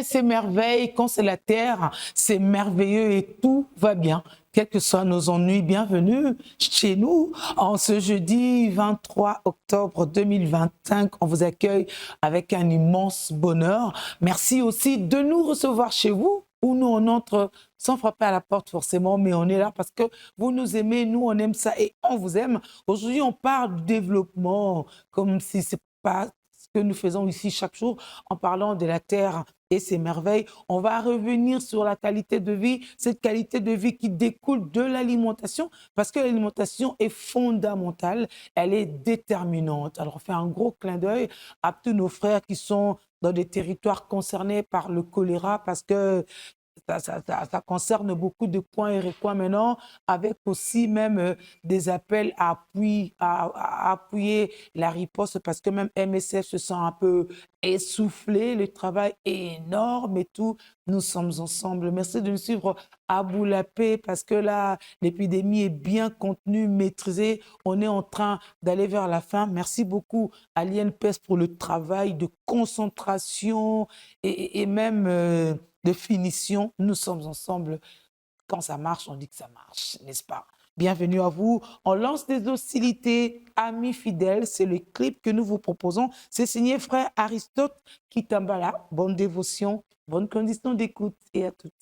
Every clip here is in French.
et ses merveilles. Quand c'est la terre, c'est merveilleux et tout va bien. Quels que soient nos ennuis, bienvenue chez nous. En ce jeudi 23 octobre 2025, on vous accueille avec un immense bonheur. Merci aussi de nous recevoir chez vous, où nous on entre sans frapper à la porte forcément, mais on est là parce que vous nous aimez, nous on aime ça et on vous aime. Aujourd'hui, on parle du développement comme si c'est pas ce que nous faisons ici chaque jour en parlant de la terre et ses merveilles. On va revenir sur la qualité de vie, cette qualité de vie qui découle de l'alimentation, parce que l'alimentation est fondamentale, elle est déterminante. Alors, on fait un gros clin d'œil à tous nos frères qui sont dans des territoires concernés par le choléra, parce que ça concerne beaucoup de coins et recoins maintenant, avec aussi même des appels à appuyer la riposte, parce que même MSF se sent un peu essoufflé, le travail est énorme et tout. Nous sommes ensemble. Merci de nous suivre à Boulapé, parce que là, l'épidémie est bien contenue, maîtrisée. On est en train d'aller vers la fin. Merci beaucoup à l'INPS pour le travail de concentration et même de finition. Nous sommes ensemble. Quand ça marche, on dit que ça marche, n'est-ce pas? Bienvenue à vous. On lance des hostilités, amis fidèles. C'est le clip que nous vous proposons. C'est signé frère Aristote Kitambala. Bonne dévotion, bonne condition d'écoute et à toutes.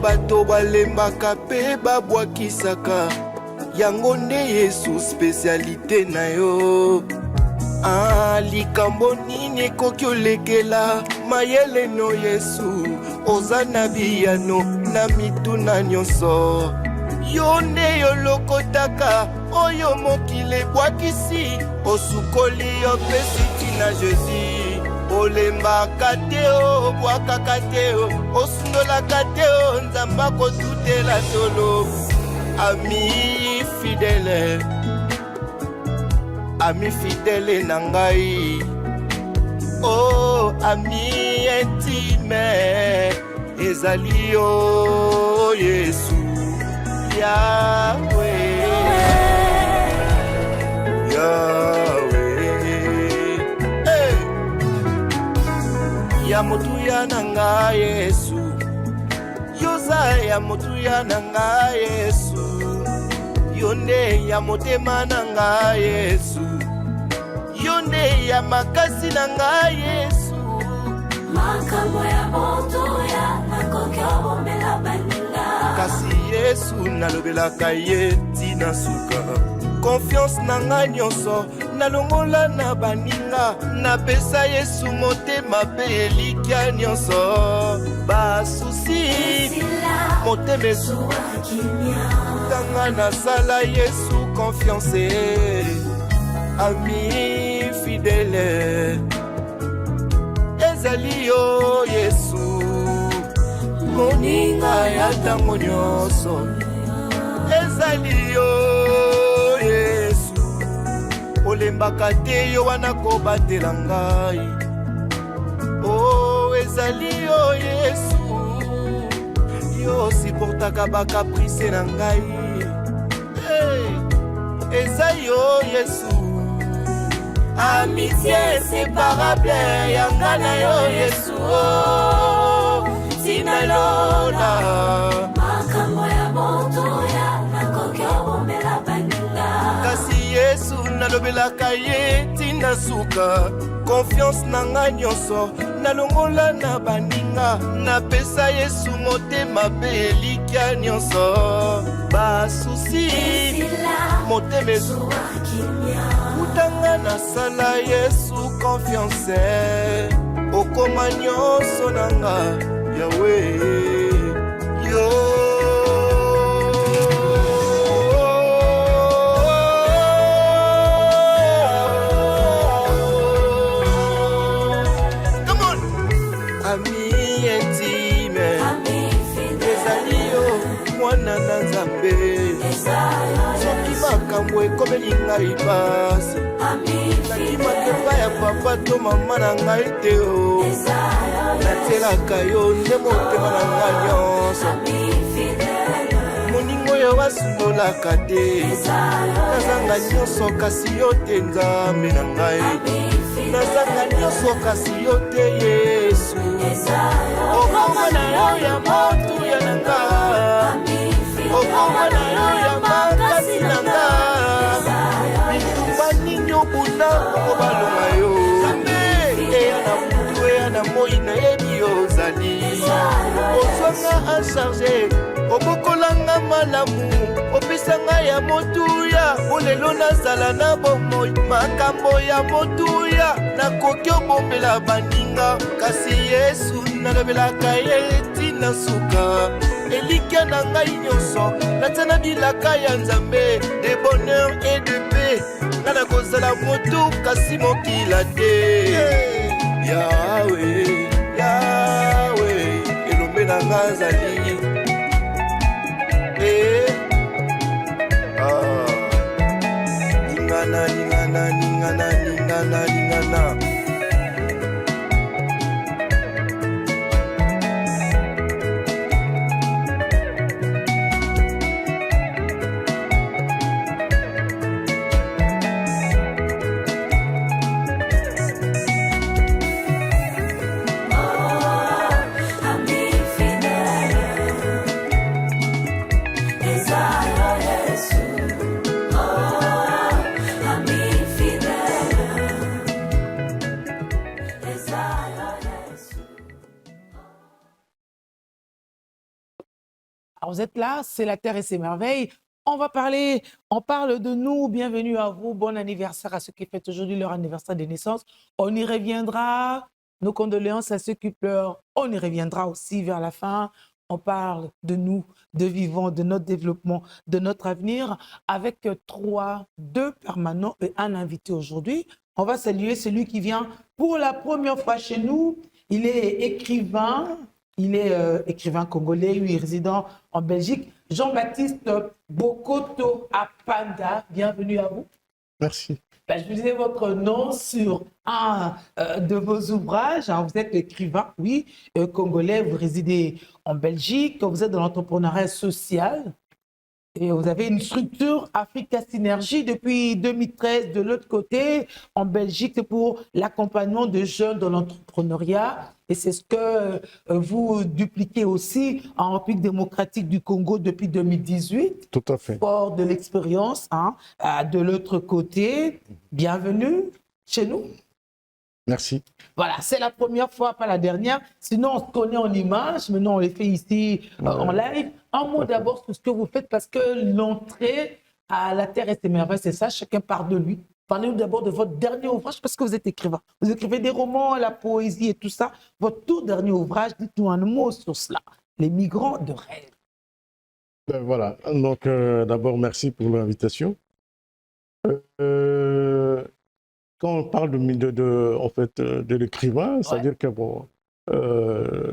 Bato balembaka pe babwakisaka yango nde Yesu spécialité na yo. Likambo nini ekoki olekela mayele no Yesu, oza na biyano na mituna nyonso. Yo nde yolokotaka oyo mokili ebwakisi, osukoli opesi tina Jésus. Olembaka te o, bwakaka te o, osundolaka te o, nzamba kotutela solo. Ami fidèle na ngai, oh ami intime, ezali yo Yesu, Yahweh, Yahweh. Ya motuya nanga Yesu, yoza ya motuya nanga Yesu, yonde ya motema nanga Yesu, yonde ya makasi nanga Yesu. Makambo ya motuya nakokyo bombela baninga, kasi Yesu nalobelaka ye tina suka. Confiance nanga nyonso nalongola na baninga, napesa Yesu motema pe elikya nyonso. Basusi motema ezuwa tanga nasala Yesu confiance. Ami fidèle ezali yo Yesu, moninga ya ntango nyonso ezali yo olembaka te yo wana kobatela ngai. Oh ezali yo Yesu, yo siportaka bakaprice na ngai. Eza yo Yesu, amitié inséparable yanga na yo Yesu, sinalona makambo ya motuya nakokyo bombela baninga, kasi Yesu nalobelaka ye tina suka. Confiance nanga nyonso nalongola na baninga, napesa Yesu motema pe elikya nyonso. Basusi motema ezuwa utanga nasala Yesu confiance, okoma nyonso nanga Yahweh, yo esali ngai pasi nakimaka epai ya papa to mama na ngai te o natielaka yo nde motema na ngai nyonso moningo oyo wasundolaka te nazanga nyonso kasi yo te nzambe na ngai nazanga nyonso kasi yo te yesu okoma na yo ya motuya na nga okoma na yo ya makasi na nga bitumba nini obunda obalonga yo eya na mutu eya na moi nayebi ozali ozwanga acharge obokolanga malamu opesanga ya motuya olelo nazala na bomoi makambo ya motuya nakoki obombela baninga kasi yesu nalobelaka ye tina suka elikya na ngai nyonso natia na bilaka ya nzambe de bonheur et de paix nga nakozala motu kasi mokila te yawe yawe elombe na nga azali ningana ningana ningana ningana ningana Alors vous êtes là, c'est la Terre et ses merveilles. On parle de nous. Bienvenue à vous. Bon anniversaire à ceux qui fêtent aujourd'hui leur anniversaire de naissance. On y reviendra. Nos condoléances à ceux qui pleurent. On y reviendra aussi vers la fin. On parle de nous, de vivants, de notre développement, de notre avenir, avec deux permanents et un invité aujourd'hui. On va saluer celui qui vient pour la première fois chez nous. Il est écrivain. Il est écrivain congolais, lui résident en Belgique. Jean-Baptiste Bokoto Apanda, bienvenue à vous. Merci. Ben, je vous disais votre nom sur un de vos ouvrages. Hein, vous êtes écrivain, oui, congolais, vous résidez en Belgique, vous êtes dans l'entrepreneuriat social. Et vous avez une structure Africa Synergie depuis 2013 de l'autre côté, en Belgique, c'est pour l'accompagnement de jeunes dans l'entrepreneuriat. Et c'est ce que vous dupliquez aussi en République démocratique du Congo depuis 2018. Tout à fait. Fort de l'expérience, hein, de l'autre côté. Bienvenue chez nous. Merci. Voilà, c'est la première fois, pas la dernière. Sinon, on se connaît en images. Maintenant, on les fait ici en live. Un mot d'abord sur ce que vous faites, parce que l'entrée à la Terre et ses merveilles, c'est ça, chacun parle de lui. Parlez-nous d'abord de votre dernier ouvrage, parce que vous êtes écrivain. Vous écrivez des romans, la poésie et tout ça. Votre tout dernier ouvrage, dites-nous un mot sur cela. Les migrants de rêve. Ben voilà, donc d'abord, merci pour l'invitation. Quand on parle de l'écrivain, c'est-à-dire que bon,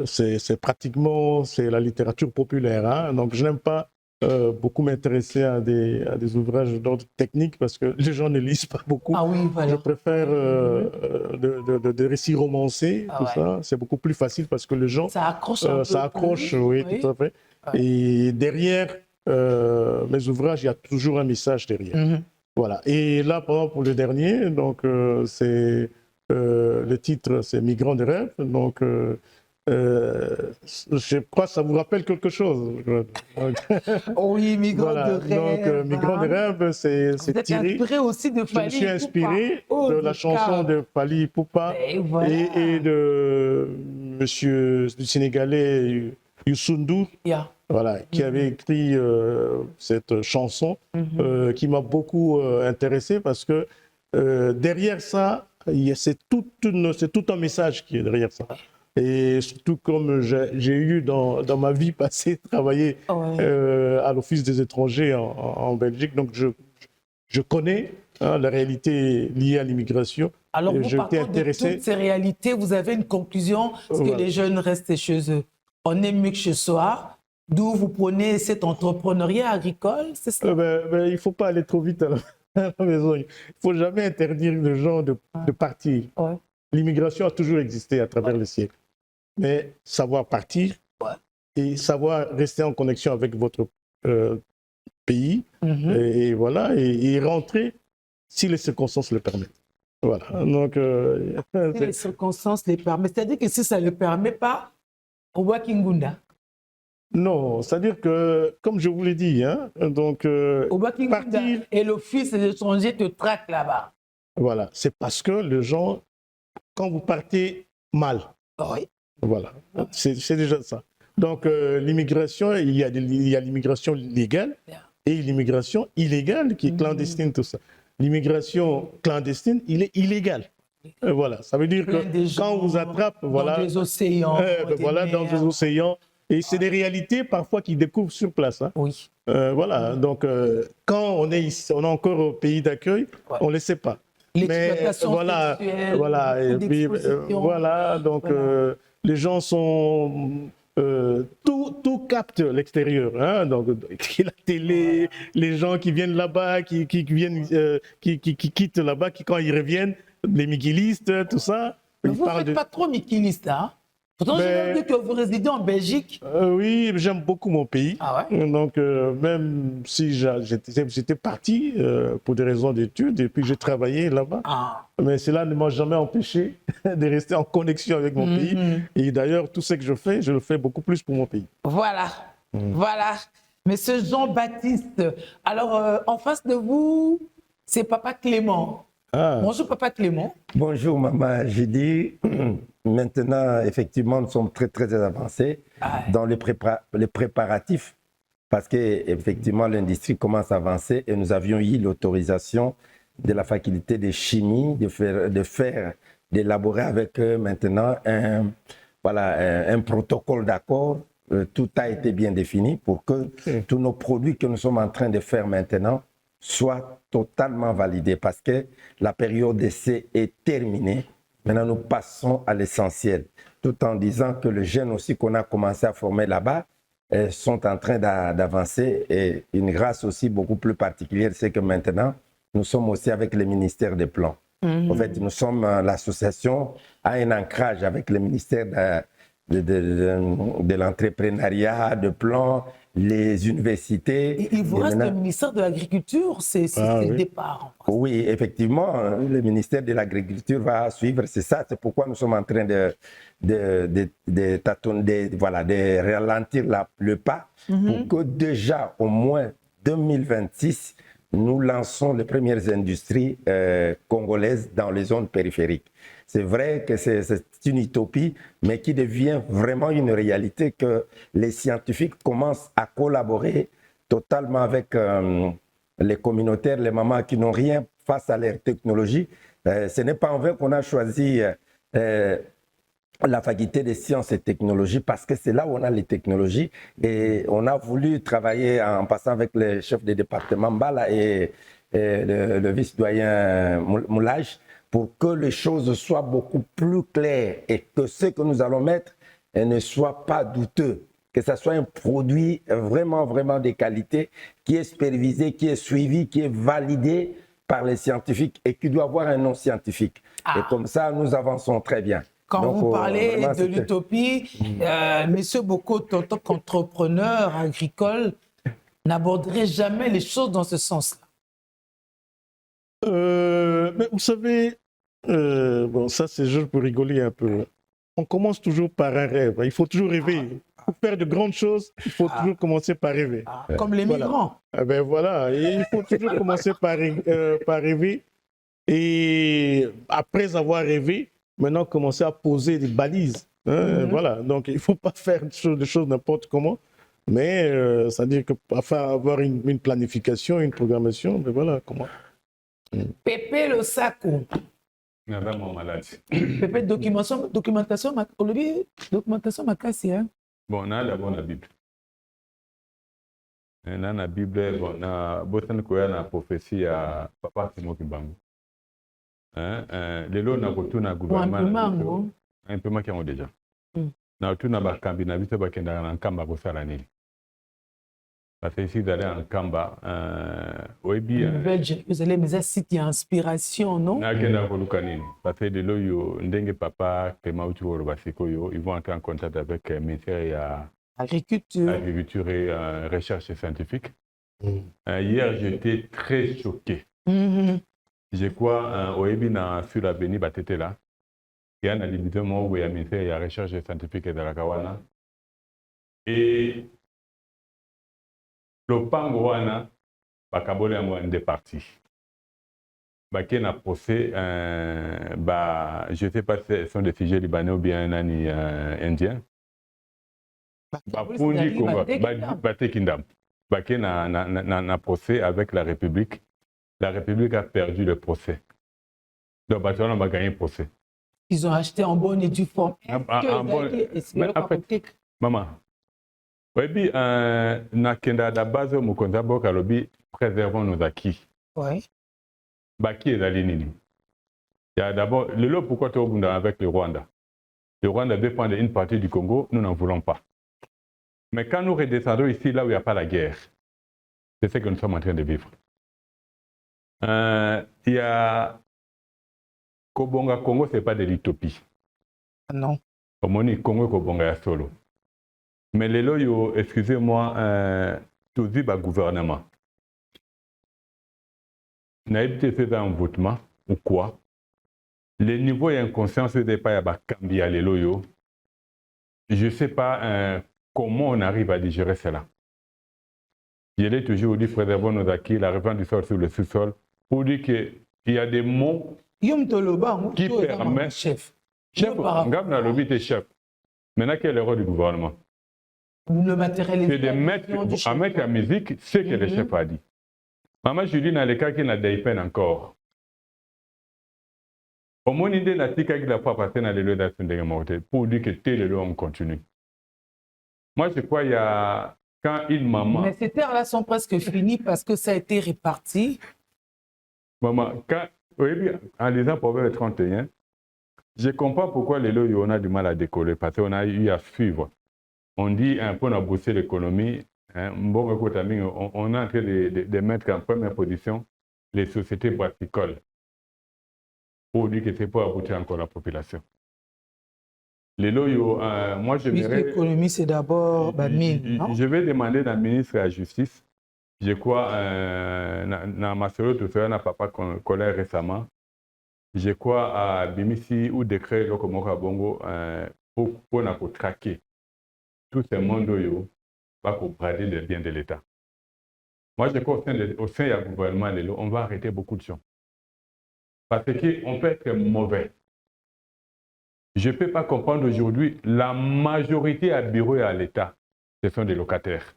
c'est pratiquement la littérature populaire. Hein, donc je n'aime pas beaucoup m'intéresser à des ouvrages d'ordre technique parce que les gens ne lisent pas beaucoup. Ah oui, voilà. Je préfère des récits romancés, tout ça. C'est beaucoup plus facile parce que les gens... Ça accroche un peu. Ça accroche, oui, tout à fait. Ouais. Et derrière mes ouvrages, il y a toujours un message derrière. Mm-hmm. Voilà. Et là, pour le dernier, donc c'est le titre, c'est Migrants de rêve. Donc, je crois que ça vous rappelle quelque chose. Oui, Migrants voilà. de rêve. Donc, Migrants de rêve, c'est tiré. Inspiré aussi de Fally. Je me suis inspiré de la chanson de Fally Ipupa et de monsieur du Sénégalais Youssou N'Dour. Yeah. Voilà, qui avait écrit cette chanson qui m'a beaucoup intéressé parce que derrière ça, c'est tout un message qui est derrière ça. Et surtout comme j'ai eu dans ma vie passée travaillé à l'Office des étrangers en Belgique, donc je connais la réalité liée à l'immigration. Alors, vous partez de toutes ces réalités, vous avez une conclusion, c'est que les jeunes restent chez eux. On est mieux que chez soi. D'où vous prenez cet entrepreneuriat agricole, c'est ça? Il ne faut pas aller trop vite. Alors. Il ne faut jamais interdire les gens de partir. Ouais. L'immigration a toujours existé à travers les siècles. Mais savoir partir et savoir rester en connexion avec votre pays, et voilà, et rentrer si les circonstances le permettent. Voilà. Donc, si les circonstances le permettent. C'est-à-dire que si ça ne le permet pas, on voit Kingunda. Non, c'est-à-dire que, comme je vous l'ai dit, hein, donc, partir... Et l'office des étrangers te traque là-bas. Voilà, c'est parce que les gens, quand vous partez mal, voilà, c'est déjà ça. Donc, l'immigration, il y a l'immigration légale et l'immigration illégale qui est clandestine, tout ça. L'immigration clandestine, il est illégal. Voilà, ça veut dire que quand on vous attrape, voilà, dans des océans, voilà, dans des océans, et c'est des réalités parfois qu'ils découvrent sur place. Hein. Oui. Voilà, donc quand on est ici, on est encore au pays d'accueil, on ne le sait pas. L'exploitation sexuelle, voilà, et puis, voilà, donc les gens sont tout capte l'extérieur, hein, donc la télé, les gens qui viennent là-bas, qui quittent là-bas, qui quand ils reviennent, les miquilistes, tout ça. Mais vous ne faites pas trop miquiliste, hein? Pourtant, j'ai vu que vous résidez en Belgique. Oui, j'aime beaucoup mon pays. Ah ouais? Donc, même si j'étais parti pour des raisons d'études, et puis j'ai travaillé là-bas. Ah. Mais cela ne m'a jamais empêché de rester en connexion avec mon pays. Et d'ailleurs, tout ce que je fais, je le fais beaucoup plus pour mon pays. Voilà, voilà. Monsieur Jean-Baptiste, alors en face de vous, c'est Papa Clément. Ah. Bonjour Papa Clément. Bonjour Maman, j'ai dit, maintenant effectivement nous sommes très très avancés dans les préparatifs parce qu'effectivement l'industrie commence à avancer et nous avions eu l'autorisation de la faculté de chimie d'élaborer avec eux maintenant un protocole d'accord. Tout a été bien défini pour que tous nos produits que nous sommes en train de faire maintenant soient totalement validés parce que la période d'essai est terminée. Maintenant, nous passons à l'essentiel, tout en disant que les jeunes aussi qu'on a commencé à former là-bas sont en train d'avancer. Et une grâce aussi beaucoup plus particulière, c'est que maintenant, nous sommes aussi avec le ministère des Plans. En fait, nous sommes, l'association a un ancrage avec le ministère de l'entrepreneuriat, de plans, les universités. Et il vous reste le ministère de l'Agriculture, c'est le départ. Oui, effectivement, le ministère de l'Agriculture va suivre, c'est ça, c'est pourquoi nous sommes en train de ralentir le pas pour que déjà au moins 2026, nous lançons les premières industries congolaises dans les zones périphériques. C'est vrai que c'est une utopie, mais qui devient vraiment une réalité que les scientifiques commencent à collaborer totalement avec les communautaires, les mamans qui n'ont rien face à leur technologie. Ce n'est pas en vain qu'on a choisi la faculté des sciences et technologies parce que c'est là où on a les technologies et on a voulu travailler en passant avec le chef de département Mbala et le vice-doyen Moulage pour que les choses soient beaucoup plus claires et que ce que nous allons mettre ne soit pas douteux, que ce soit un produit vraiment, vraiment de qualité qui est supervisé, qui est suivi, qui est validé par les scientifiques et qui doit avoir un nom scientifique. Et comme ça, nous avançons très bien. Quand donc, vous parlez de l'utopie, Monsieur Boko, en tant qu'entrepreneur agricole, n'aborderait jamais les choses dans ce sens-là. Mais vous savez, bon, ça c'est juste pour rigoler un peu. On commence toujours par un rêve. Il faut toujours rêver. Pour faire de grandes choses, il faut toujours commencer par rêver. Comme les migrants. Ben voilà, et il faut toujours commencer par rêver. Et après avoir rêvé, maintenant commencer à poser des balises. Voilà, donc il ne faut pas faire des choses n'importe comment. Mais ça veut dire qu'afin d'avoir une planification, une programmation, mais voilà comment. Pépé le Sako. Vraiment malade. Pépé, documentation makasi, hein? Bon, on a d'abord la Bible. On a la Bible, on a la prophétie à Papa Timo Kimbangu. Les lots n'a pas tout na gouvernement. Un peu manqué déjà. Na tout na bakambi na vite bakenda na kamba ko sala nini. Parce que ici, vous allez en Kamba, Nouvelle-Jérusalem, mais ça, c'est une inspiration, non? Parce que de là, Ndenge Papa, ils vont entrer en contact avec le ministère Agriculture et Recherche scientifique. Hier, j'étais très choqué. Je crois, sur la Béni Batete là, il y a une division où il y a le ministère de la Recherche scientifique et de la Kawana. Et le Pangouana, bakabole yango en deux parties. Baké na procès, je ne sais pas si ce sont des sujets libanais ou bien indiens. Bapundi Congo, Batekindam. Baké na procès avec la République. La République a perdu le procès. Donc, Batouana a gagné le procès. Ils ont acheté en bonne et due forme. Maman. Oui, na kenda da base mukonza boka lobi préservons nos acquis. Oui. Baki est il y a d'abord le lot pourquoi tu es avec le Rwanda. Le Rwanda veut prendre une partie du Congo, nous n'en voulons pas. Mais quand nous redescendons ici, là où il n'y a pas la guerre, c'est ce que nous sommes en train de vivre. Il y a Kobonga Congo, ce n'est pas de l'utopie. Non. Comme on Congo Kobonga ya solo. Mais les loyaux, excusez-moi, tout dit le gouvernement. N'a pas fait un votement ou quoi? Le niveau d'inconscience n'est pas à cambier les loyaux. Je ne sais pas comment on arrive à digérer cela. Je l'ai toujours dit, préservons nos acquis, la revente du sol sur le sous-sol, pour dire qu'il y a des mots qui permettent... Chef, Ngabna Lobi est chef. Maintenant, quelle est l'erreur du gouvernement? Le matériel c'est de mettre en musique ce que le chef a dit. Maman Julie, dans le cas qui n'a pas encore. Au moins, l'idée n'a pas la fois passée dans les lieux d'action pour dire que tel lieu on continue. Moi, je crois qu'il y a quand une maman. Mais ces terres-là sont presque finies parce que ça a été réparti. Maman, quand, oui, en lisant Proverbe 31, je comprends pourquoi les lieux on a du mal à décoller parce qu'on a eu à suivre. On dit un peu on a bossé l'économie, on est en train de mettre en première position les sociétés brassicoles pour dire que c'est pour aboutir encore la population. Les loyaux, moi je dirais... L'économie c'est d'abord je vais demander à la ministre de la Justice, je crois, dans ma sœur, tout ça, n'a pas colère récemment, je crois à Bimisi ou décret le Komoko Bongo pour traquer tout ce monde va brader les biens de l'État. Moi, je crois au sein du gouvernement, on va arrêter beaucoup de gens. Parce qu'on peut être mauvais. Je ne peux pas comprendre aujourd'hui, la majorité à bureau et à l'État, ce sont des locataires.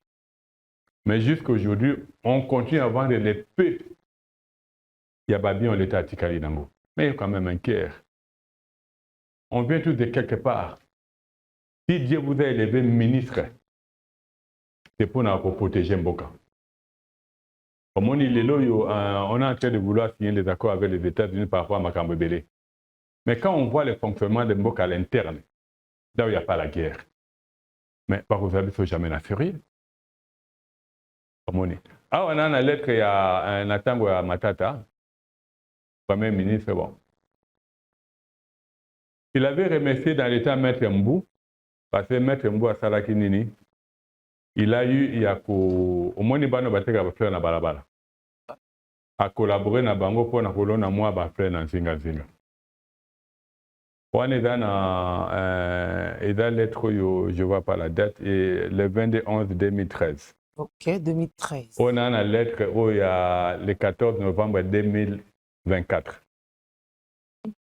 Mais jusqu'à aujourd'hui, on continue à vendre les peu. Il y a pas bien l'État à Tikali Nango. Mais il y a quand même un cœur. On vient tous de quelque part. Si Dieu vous a élevé ministre, c'est pour nous protéger Mboka. Comme on dit, on est en train de vouloir signer des accords avec les États-Unis par rapport à Makambebele. Mais quand on voit le fonctionnement de Mboka à l'interne, là où il n'y a pas la guerre, mais par vous savez, il ne faut jamais la furie. Comme on dit. Ah, on a une lettre, il y a un Natango à Matata, Premier ministre, bon. Il avait remercié dans l'État Maître Mbou, parce que Maître Mbou a Salaki Nini, il a eu, il y a au moins il a fait na balabala. A collaboré na bango pour na kolona moi ba frère na zinga zinga. On est dans la lettre, je vois pas la date, et le 22/11/2013. Ok, 2013. On a la lettre où il y a le 14 novembre 2024.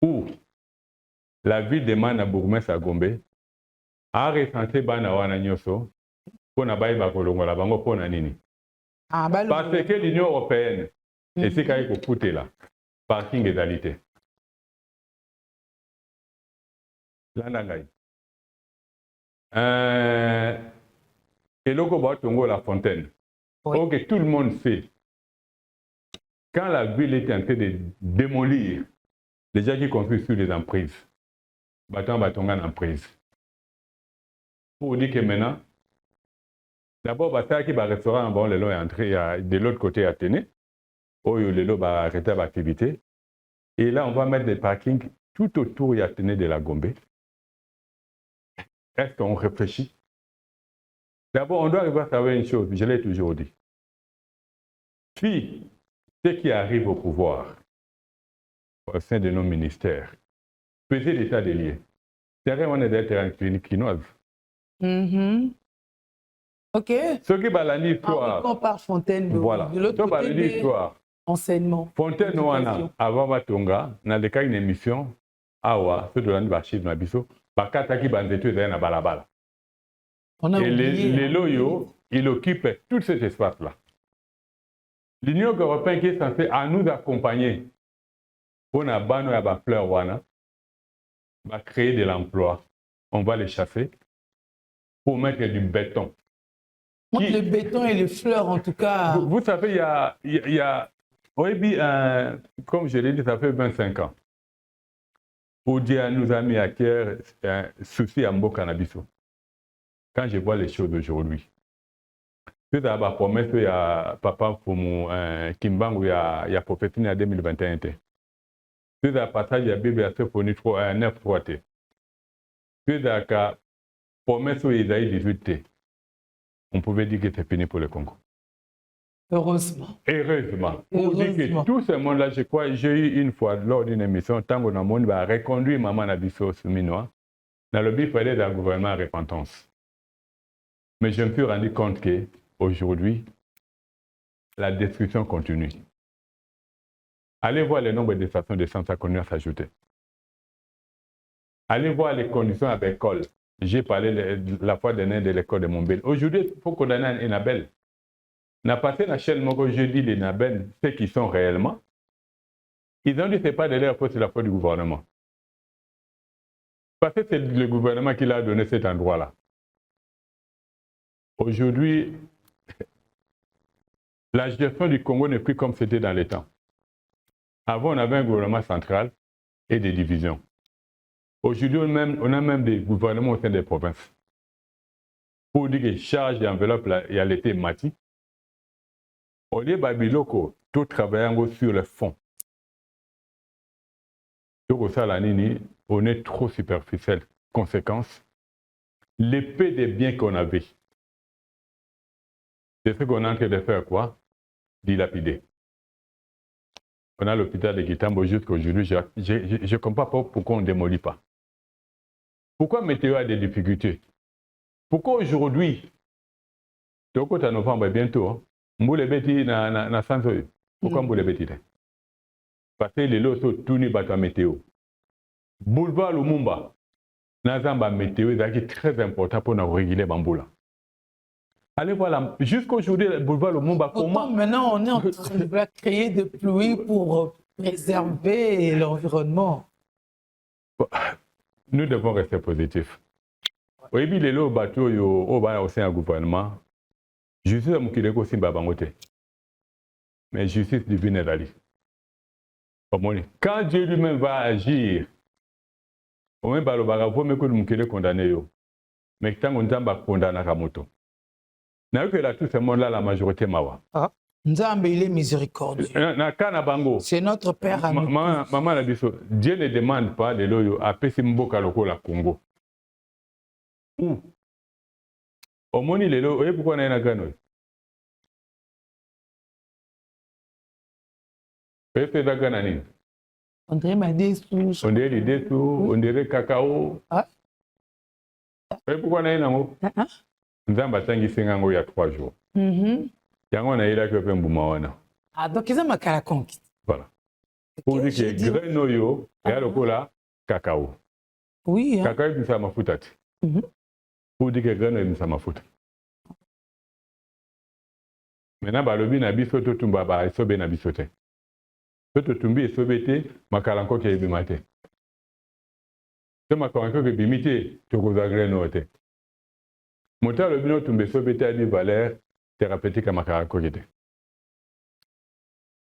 Où la ville demande à Bourgmestre à Gombe a recensé Bana Wana Nyoso pour na baïba kolongola bango pour na nini. Parce que l'Union européenne, et c'est quand il faut là, parking égalité. Landangai. Et logo Batongo la fontaine. Oui. Ok, tout le monde sait. Quand la ville est en train de démolir les gens qui construisent sur les emprises, Batonga en emprise. Pour dire que maintenant, D'abord, il y a un restaurant, bon, le lot est entré de l'autre côté à Téné, où le lot va arrêter l'activité. Et là, on va mettre des parkings tout autour de Téné de la Gombe. Est-ce qu'on réfléchit? D'abord, on doit arriver à savoir une chose, je l'ai toujours dit. Si ceux qui arrivent au pouvoir, au sein de nos ministères, faisaient l'état des lieux, c'est vrai, on est des terrains cliniques. Ok. Ce qui va l'histoire. On parle Fontaine, voilà. De l'autre côté, l'histoire. Enseignement. Fontaine, avant Matonga, dans le cas d'une émission, Awa, ceux de l'archive Nabiso, Bakataki Banzetu, na balabala. On a et oublié. Les loyaux, il occupe tout cet espace-là. L'Union européenne qui est censée à nous accompagner pour na bano ya ba fleur wana, va créer de l'emploi. On va les chasser pour mettre du béton. Le béton et les fleurs, en tout cas. Vous savez, il y a comme je l'ai dit, ça fait 25 ans. Pour dire à nos amis à cœur, un souci à Mboka Nabiso. Quand je vois les choses aujourd'hui, c'est à la promesse, il y a papa pour mon Kimbangu, il y a prophétie en 2021. C'est à passage, il y a Bible à Sophonie 9-3. C'est à la promesse, il y a 18. On pouvait dire que c'est fini pour le Congo. Heureusement. Heureusement. Pour dire que tout ce monde-là, je crois, j'ai eu une fois lors d'une émission, tant qu'on a monde va reconduire Maman Nabiso Souminois, dans le but, il fallait d'un gouvernement à repentance. Mais je me suis rendu compte qu'aujourd'hui, la destruction continue. Allez voir le nombre de stations de centres qu'on a s'ajouter. Allez voir les conditions à l'école. J'ai parlé la fois dernière de l'école de Montbel. Aujourd'hui, il faut qu'on ait un Enabel. On a passé la chaîne Mogo jeudi les Nabel, ceux qui sont réellement. Ils ont dit que ce n'est pas de leur faute, c'est la faute du gouvernement. Parce que c'est le gouvernement qui leur a donné cet endroit-là. Aujourd'hui, la gestion du Congo n'est plus comme c'était dans les temps. Avant, on avait un gouvernement central et des divisions. Aujourd'hui, on a même des gouvernements au sein des provinces. Pour dire que charge et enveloppe, il y a l'été mati. Au lieu Babiloko, tout travaillant sur le fond. Donc, ça, on est trop superficiel. Conséquence, l'épée des biens qu'on avait. C'est ce qu'on est en train de faire quoi? Dilapider. On a l'hôpital de Gitambo jusqu'aujourd'hui. Je ne comprends pas pourquoi on ne démolit pas. Pourquoi Météo a des difficultés? Pourquoi aujourd'hui, donc au novembre bientôt, Mboule Beti na Sansoy. Pourquoi Mboule Beti? Parce que les lots sont tournés par la météo. Boulevard Lumumba, Nazamba météo est très important pour nous réguler Bamboula. Allez voir, jusqu'aujourd'hui, le boulevard Lumumba, comment... Maintenant, on est en train de créer des pluies pour préserver l'environnement. Nous devons rester positifs. Oui, les lots bateaux au sein du gouvernement, justice à aussi Babangote. Mais justice divine est d'aller. Quand Dieu lui-même va agir, au même balobara, vous me connaissez condamné. Mais tant qu'on t'a condamné à moto. N'a que là tout ce monde-là, la majorité mawa. Ah, Nzambe, il est miséricordieux. C'est notre Père à nous. Maman a dit ça. Dieu ne demande pas de l'eau à Pessimboka loko la Congo. Où? Au moni les lots, et pourquoi on a un gano? On dirait ma dessous. On dirait des dessous, on dirait cacao. Ah. Et pourquoi on a un amour? Nzamba tangi singango il y a 3 jours. Yango na ila ko pe mbuma wana. Ah donc ils ont ma conquête. Voilà. Pour dire que grenoyo ya lokola cacao. Oui. Cacao bisa mafuta ti. Pour dire que grenoyo bisa mafuta. Maintenant balobi na biso to tumba ba esobe na biso te. To tumbi esobe te makalanko ke bimate. To makalanko ke bimite to ko za grenoyo te. Monta le bino tumbe sobete a des valeurs thérapeutiques à Makarakogete.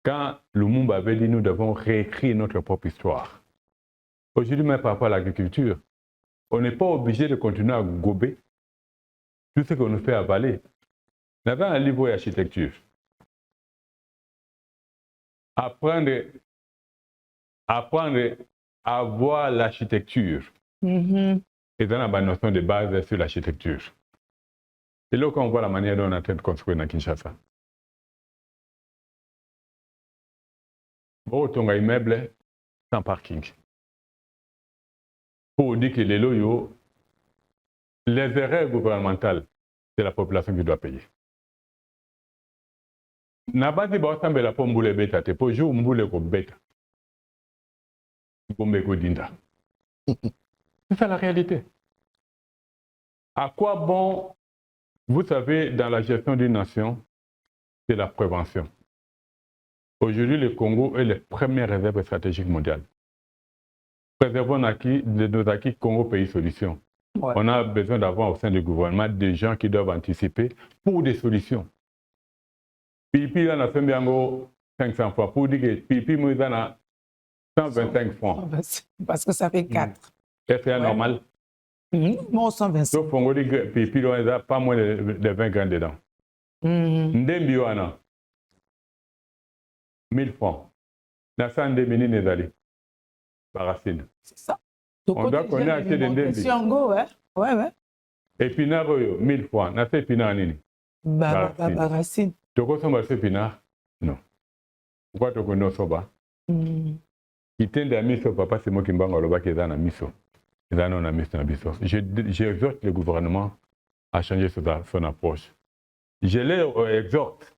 Quand Lumumba avait dit nous devons réécrire notre propre histoire. Aujourd'hui, même par rapport à l'agriculture, on n'est pas obligé de continuer à gober tout ce qu'on nous fait avaler. Nous avons un livre d'architecture. Apprendre à voir l'architecture. Et dans la notion de base sur l'architecture. C'est là qu'on voit la manière dont on est en train de construire dans Kinshasa. Bon, on a un immeuble sans parking. Pour dire que les loyaux, les erreurs gouvernementales, c'est la population qui doit payer. Nabati ba osambe la po mbule beta te po jou mbule ko beta. C'est ça la réalité. À quoi bon, vous savez, dans la gestion d'une nation, c'est la prévention. Aujourd'hui, le Congo est la première réserve stratégique mondiale. Préservons nos acquis Congo Pays Solutions. Ouais. On a besoin d'avoir au sein du gouvernement des gens qui doivent anticiper pour des solutions. Pipi, là, on a fait 500 fois. Pour dire que Pipi, nous, on a 125 francs. Parce que ça fait 4. Est-ce que c'est normal? Moi, 125. Sauf qu'on dit que Pipi, on n'a pas moins de 20 grammes dedans. Ndembi, on a 1000 francs. Dans 102 minutes, les allés. Par racine. C'est ça. On doit connaître acheter des ndembi. Ouais. Et puis, 1000 francs. On a fait pinard nini. Par racine. Tu consommes ce pinard? Non. Pourquoi tu connais soba? Il tient à miso, papa, c'est moi qui m'en vais qui est dans la miso. J'exhorte le gouvernement à changer son approche. Je l'exhorte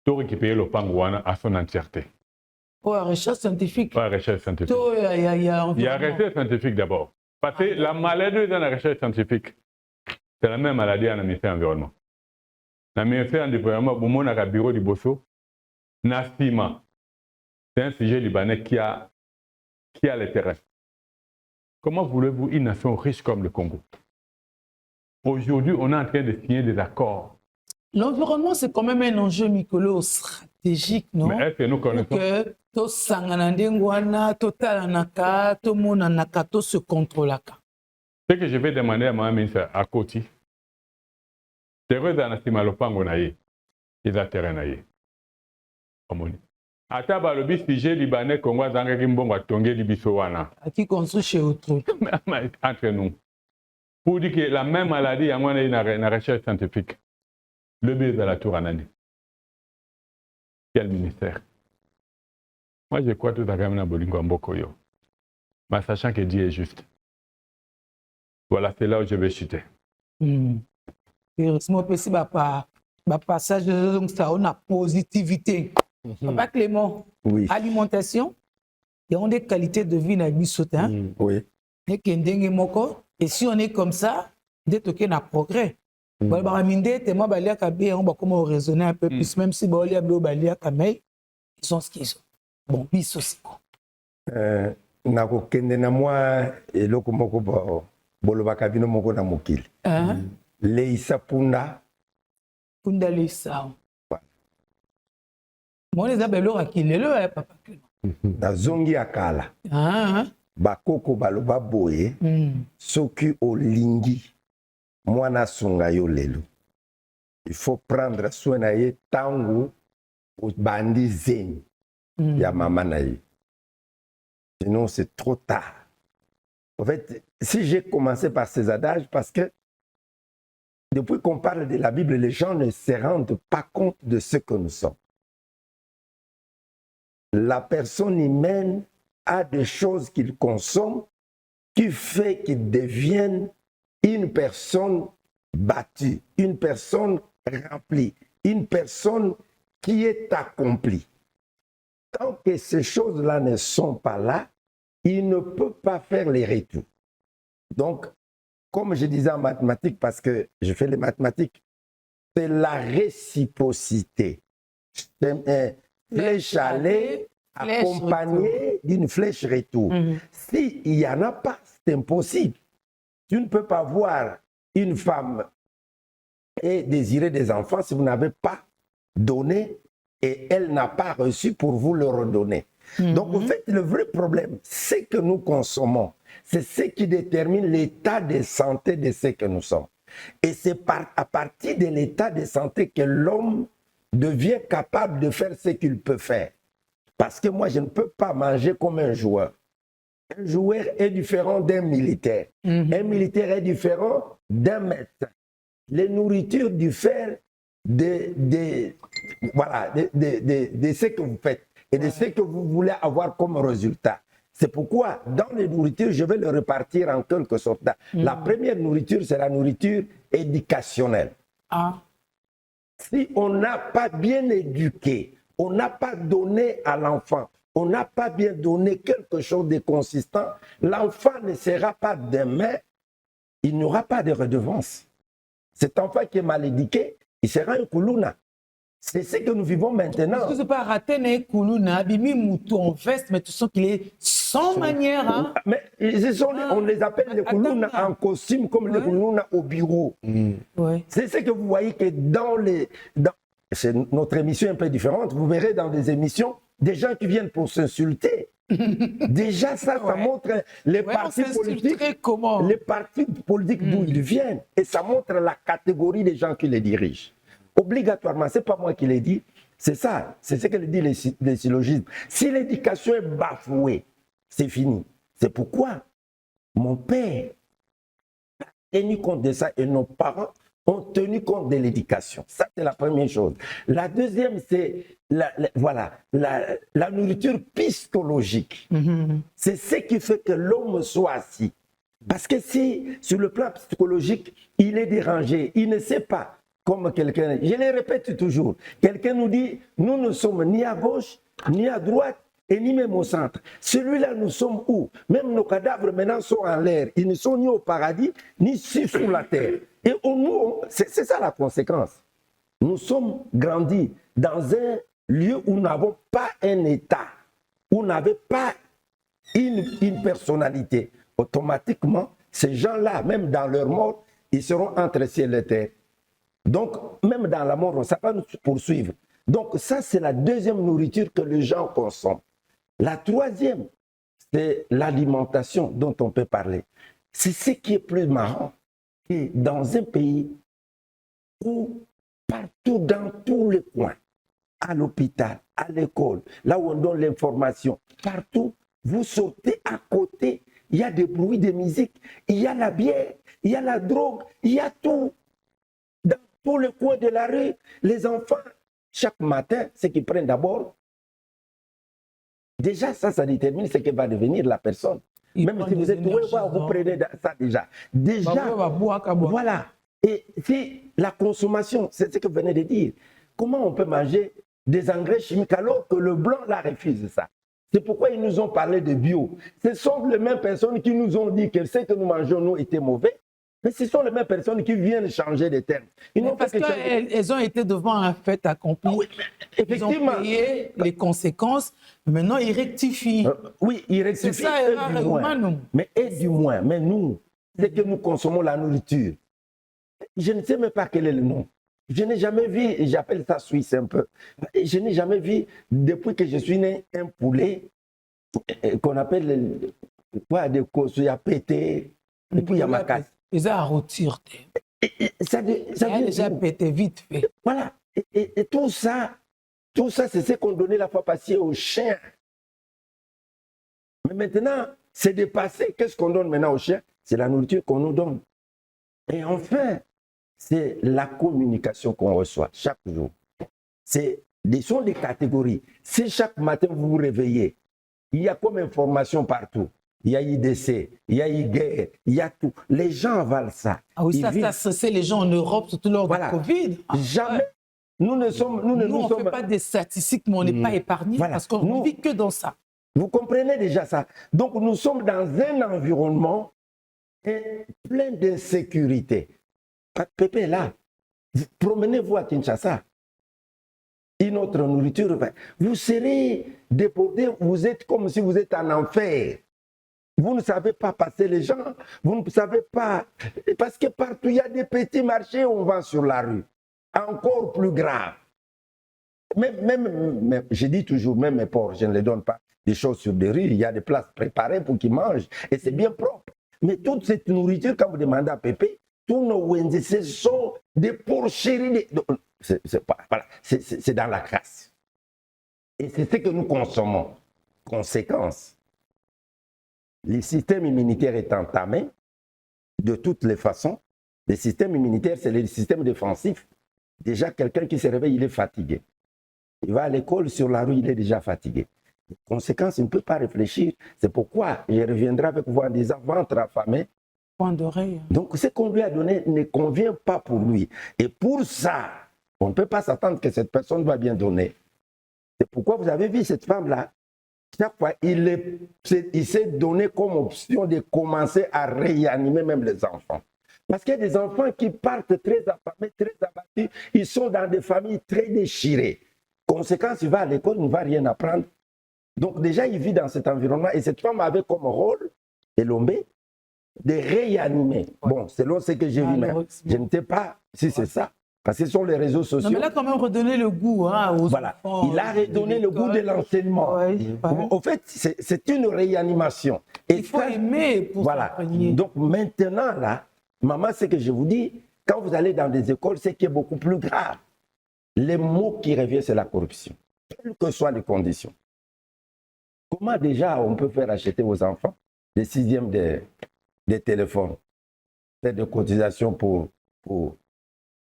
de récupérer le pangouana à son entièreté. Pour la recherche scientifique. Pour la recherche scientifique. Il y a la recherche scientifique d'abord. Parce que la maladie dans la recherche scientifique, c'est la même maladie dans le ministère de l'Environnement. Dans le ministère de l'Environnement, au moment du bureau du Bosso, Nastima, c'est un sujet libanais qui a le terrain. Comment voulez-vous une nation riche comme le Congo? Aujourd'hui, on est en train de signer des accords. L'environnement, c'est quand même un enjeu mycolo stratégique, non? Mais est-ce que nous connaissons? Que tout sanganandengwana, totalanaka, tout monanaka, tout se contrôlaka. Ce que je vais demander à ma ministre à Koti, c'est que dans la lopango naïe, ils ont terrain naïe. Ataba le bis sujet libanais Congo zanga kimbongo tonge libiso wana. Qui construit chez autrui. Entre nous. Pour dire que la même maladie, il y a une recherche scientifique. Le bébé de la tour Anani. Quel ministère? Moi, je crois tout à fait à Bolingo Mbokoyo. Mais sachant que Dieu est juste. Voilà, c'est là où je vais chuter. Heureusement, c'est un passage de ça, on a positivité. Papa Clément, oui. Alimentation, il y a des qualités de vie dans le oui. Et si on est comme ça, dès qu'il y a un progrès. On va raisonner un peu plus, même si ils sont ce qu'ils sont. Bon, bis aussi. Nakokende na moi eloko moko bolobaka bino moko na mokili. Leisa punda. Punda leisa. Moi les abelo akilelo papa. Na zongi akala. Bakoko baloba boye. Soki olingi mwana sunga yo lelo. Il faut prendre soin na ye tangu bandi zeni. Ya maman na ye. Sinon, c'est trop tard. En fait, si j'ai commencé par ces adages, parce que depuis qu'on parle de la Bible, les gens ne se rendent pas compte de ce que nous sommes. La personne humaine a des choses qu'il consomme qui fait qu'il devienne une personne battue, une personne remplie, une personne qui est accomplie. Tant que ces choses-là ne sont pas là, il ne peut pas faire les retours. Donc, comme je disais en mathématiques, parce que je fais les mathématiques, c'est la réciprocité. Flèche aller accompagnée d'une flèche retour. S'il n'y en a pas, c'est impossible. Tu ne peux pas voir une femme et désirer des enfants si vous n'avez pas donné et elle n'a pas reçu pour vous le redonner. Donc, en fait, le vrai problème, c'est que nous consommons. C'est ce qui détermine l'état de santé de ce que nous sommes. Et c'est à partir de l'état de santé que l'homme devient capable de faire ce qu'il peut faire. Parce que moi, je ne peux pas manger comme un joueur. Un joueur est différent d'un militaire. Un militaire est différent d'un médecin. Les nourritures diffèrent de ce que vous faites et de ce que vous voulez avoir comme résultat. C'est pourquoi, dans les nourritures, je vais le répartir en quelque sorte. La première nourriture, c'est la nourriture éducationnelle. Si on n'a pas bien éduqué, on n'a pas donné à l'enfant, on n'a pas bien donné quelque chose de consistant, l'enfant ne sera pas demain, il n'aura pas de redevance. Cet enfant qui est mal éduqué, il sera un koulouna. C'est ce que nous vivons maintenant. Est-ce que c'est pas raté un koulouna, bimi moutou en veste, mais tu sens qu'il est sans manière. Hein? Mais on les appelle les koulouna en costume comme les koulouna au bureau. C'est ce que vous voyez que notre émission est un peu différente. Vous verrez dans des émissions des gens qui viennent pour s'insulter. Déjà, ça montre les partis politiques, les partis politiques d'où ils viennent. Et ça montre la catégorie des gens qui les dirigent. Obligatoirement, ce n'est pas moi qui l'ai dit, c'est ça, c'est ce que dit les syllogismes. Si l'éducation est bafouée, c'est fini. C'est pourquoi mon père a tenu compte de ça et nos parents ont tenu compte de l'éducation. Ça, c'est la première chose. La deuxième, c'est la nourriture psychologique. C'est ce qui fait que l'homme soit assis. Parce que si, sur le plan psychologique, il est dérangé, il ne sait pas, comme quelqu'un, je le répète toujours, quelqu'un nous dit, nous ne sommes ni à gauche, ni à droite, et ni même au centre. Celui-là, nous sommes où? Même nos cadavres maintenant sont en l'air. Ils ne sont ni au paradis, ni sous la terre. Et nous, c'est ça la conséquence. Nous sommes grandis dans un lieu où nous n'avons pas un état, où nous n'avons pas une personnalité. Automatiquement, ces gens-là, même dans leur mort, ils seront entre ciel et terre. Donc, même dans la mort, ça va nous poursuivre. Donc, ça, c'est la deuxième nourriture que les gens consomment. La troisième, c'est l'alimentation dont on peut parler. C'est ce qui est plus marrant. Et dans un pays où, partout, dans tous les coins, à l'hôpital, à l'école, là où on donne l'information, partout, vous sortez à côté, il y a des bruits de musique, il y a la bière, il y a la drogue, il y a tout. Dans tous les coins de la rue, les enfants, chaque matin, ce qu'ils prennent d'abord, déjà ça détermine ce que va devenir la personne. Même si vous êtes doué, vous prenez ça déjà. Déjà, voilà. Et si la consommation, c'est ce que vous venez de dire, comment on peut manger des engrais chimiques alors que le blanc la refuse ça? C'est pourquoi ils nous ont parlé de bio. Ce sont les mêmes personnes qui nous ont dit que ce que nous mangeons, nous, était mauvais. Mais ce sont les mêmes personnes qui viennent changer de termes. Parce qu'elles ont été devant un fait accompli. Oui, ils ont payé les conséquences. Maintenant, ils rectifient. Oui, ils rectifient. C'est ça, nous. Mais du moins, mais nous, c'est que nous consommons la nourriture. Je ne sais même pas quel est le nom. Je n'ai jamais vu, j'appelle ça suisse un peu, je n'ai jamais vu, depuis que je suis né, un poulet qu'on appelle des causes, il y a pété, et puis il y a ma casse. Ils ont rôtir. Ça a déjà pété vite fait. Voilà. Et tout ça, c'est ce qu'on donnait la fois passée aux chiens. Mais maintenant, c'est dépassé. Qu'est-ce qu'on donne maintenant aux chiens? C'est la nourriture qu'on nous donne. Et enfin, c'est la communication qu'on reçoit chaque jour. Ce sont des catégories. Si chaque matin vous vous réveillez, il y a comme information partout. Il y a eu décès, il y a eu guerre, il y a tout. Les gens avalent ça. Ah oui, ça stressé les gens en Europe, surtout lors du Covid. Jamais. Nous ne fait pas des statistiques, mais on n'est pas épargnés parce qu'on ne vit que dans ça. Vous comprenez déjà ça. Donc nous sommes dans un environnement plein d'insécurité. Pépé, là, promenez-vous à Kinshasa. Une autre nourriture, vous serez déporté, vous êtes comme si vous êtes en enfer. Vous ne savez pas passer les gens, vous ne savez pas, parce que partout il y a des petits marchés où on vend sur la rue. Encore plus grave. Même, je dis toujours, même mes pauvres, je ne les donne pas des choses sur des rues, il y a des places préparées pour qu'ils mangent, et c'est bien propre. Mais toute cette nourriture, quand vous demandez à Pépé, tous nos Wendy, ce sont des porcheries. C'est dans la crasse. Et c'est ce que nous consommons. Conséquence, le système immunitaire est entamé de toutes les façons. Le système immunitaire, c'est le système défensif. Déjà, quelqu'un qui se réveille, il est fatigué. Il va à l'école, sur la rue, il est déjà fatigué. Conséquence, il ne peut pas réfléchir. C'est pourquoi je reviendrai avec vous en disant ventre affamé. Point d'oreille. Donc, ce qu'on lui a donné ne convient pas pour lui. Et pour ça, on ne peut pas s'attendre que cette personne va bien donner. C'est pourquoi vous avez vu cette femme-là. Chaque fois, il s'est donné comme option de commencer à réanimer même les enfants. Parce qu'il y a des enfants qui partent très affamés, très abattus. Ils sont dans des familles très déchirées. Conséquence, il va à l'école, il ne va rien apprendre. Donc déjà, il vit dans cet environnement. Et cette femme avait comme rôle, Elombé, de réanimer. Bon, selon ce que j'ai vu, mais je ne sais pas si c'est ça. Parce que ce sont les réseaux sociaux. Non, mais là, quand même, redonner le goût aux enfants. Il a redonné le goût de l'enseignement. En fait, c'est une réanimation. Et il faut aimer pour s'imprégner. Donc maintenant, là, maman, ce que je vous dis, quand vous allez dans des écoles, c'est qui est beaucoup plus grave. Les mots qui reviennent, c'est la corruption. Quelles que soient les conditions. Comment déjà on peut faire acheter aux enfants des sixièmes des téléphones, faire des cotisations pour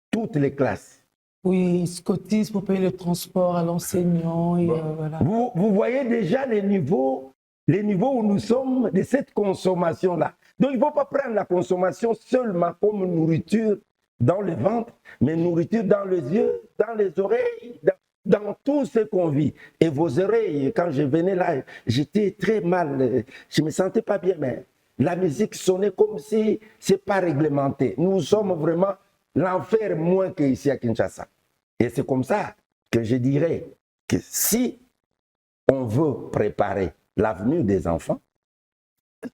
toutes les classes? Oui, ils se cotisent pour payer le transport à l'enseignant. Voilà. Vous voyez déjà les niveaux où nous sommes de cette consommation-là. Donc il ne faut pas prendre la consommation seulement comme nourriture dans le ventre, mais nourriture dans les yeux, dans les oreilles, dans tout ce qu'on vit. Et vos oreilles, quand je venais là, j'étais très mal, je ne me sentais pas bien, mais la musique sonnait comme si ce n'est pas réglementé. Nous sommes vraiment l'enfer moins qu'ici à Kinshasa. Et c'est comme ça que je dirais que si on veut préparer l'avenir des enfants,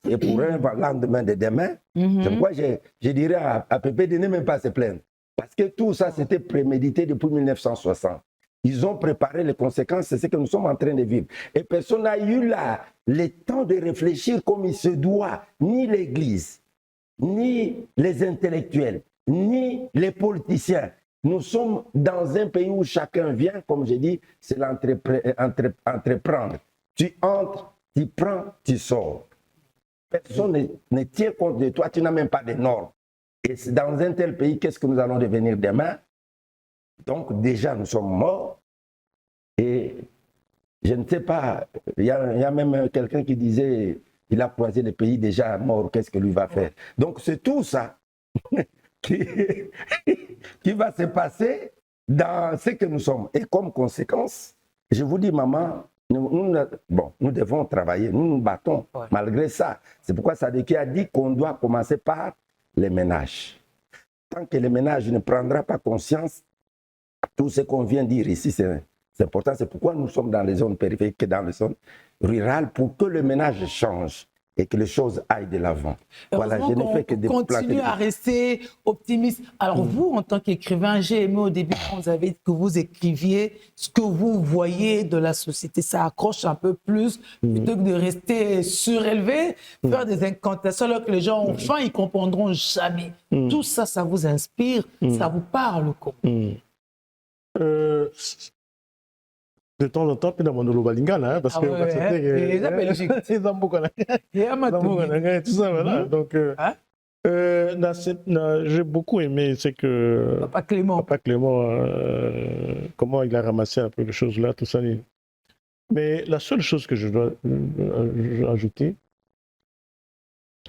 et pour un lendemain de demain, c'est pourquoi je dirais à Pépé de ne même pas se plaindre. Parce que tout ça, c'était prémédité depuis 1960. Ils ont préparé les conséquences, c'est ce que nous sommes en train de vivre. Et personne n'a eu le temps de réfléchir comme il se doit, ni l'Église, ni les intellectuels, ni les politiciens. Nous sommes dans un pays où chacun vient, comme je dis, c'est l'entreprendre. Tu entres, tu prends, tu sors. Personne ne tient compte de toi, tu n'as même pas de normes. Et dans un tel pays, qu'est-ce que nous allons devenir demain? Donc déjà, nous sommes morts. Et je ne sais pas, il y a même quelqu'un qui disait, il a croisé les pays déjà morts, qu'est-ce que lui va faire? Donc c'est tout ça qui va se passer dans ce que nous sommes. Et comme conséquence, je vous dis, maman, nous devons travailler, nous nous battons malgré ça. C'est pourquoi Sadiki a dit qu'on doit commencer par les ménages. Tant que les ménages ne prendront pas conscience, tout ce qu'on vient de dire ici, c'est important. C'est pourquoi nous sommes dans les zones périphériques et dans les zones rurales, pour que le ménage change et que les choses aillent de l'avant. Voilà, je ne fais que continue à rester optimiste. Alors vous, en tant qu'écrivain, j'ai aimé au début quand vous avez dit que vous écriviez ce que vous voyez de la société. Ça accroche un peu plus plutôt que de rester surélevé, faire des incantations alors que les gens ont faim, ils ne comprendront jamais. Tout ça, ça vous inspire, ça vous parle comment? De temps en temps, puis dans mon Lingala, parce que tout ça, voilà. Donc, j'ai beaucoup aimé, c'est que Papa Clément, comment il a ramassé un peu les choses là, tout ça. Mais la seule chose que je dois ajouter,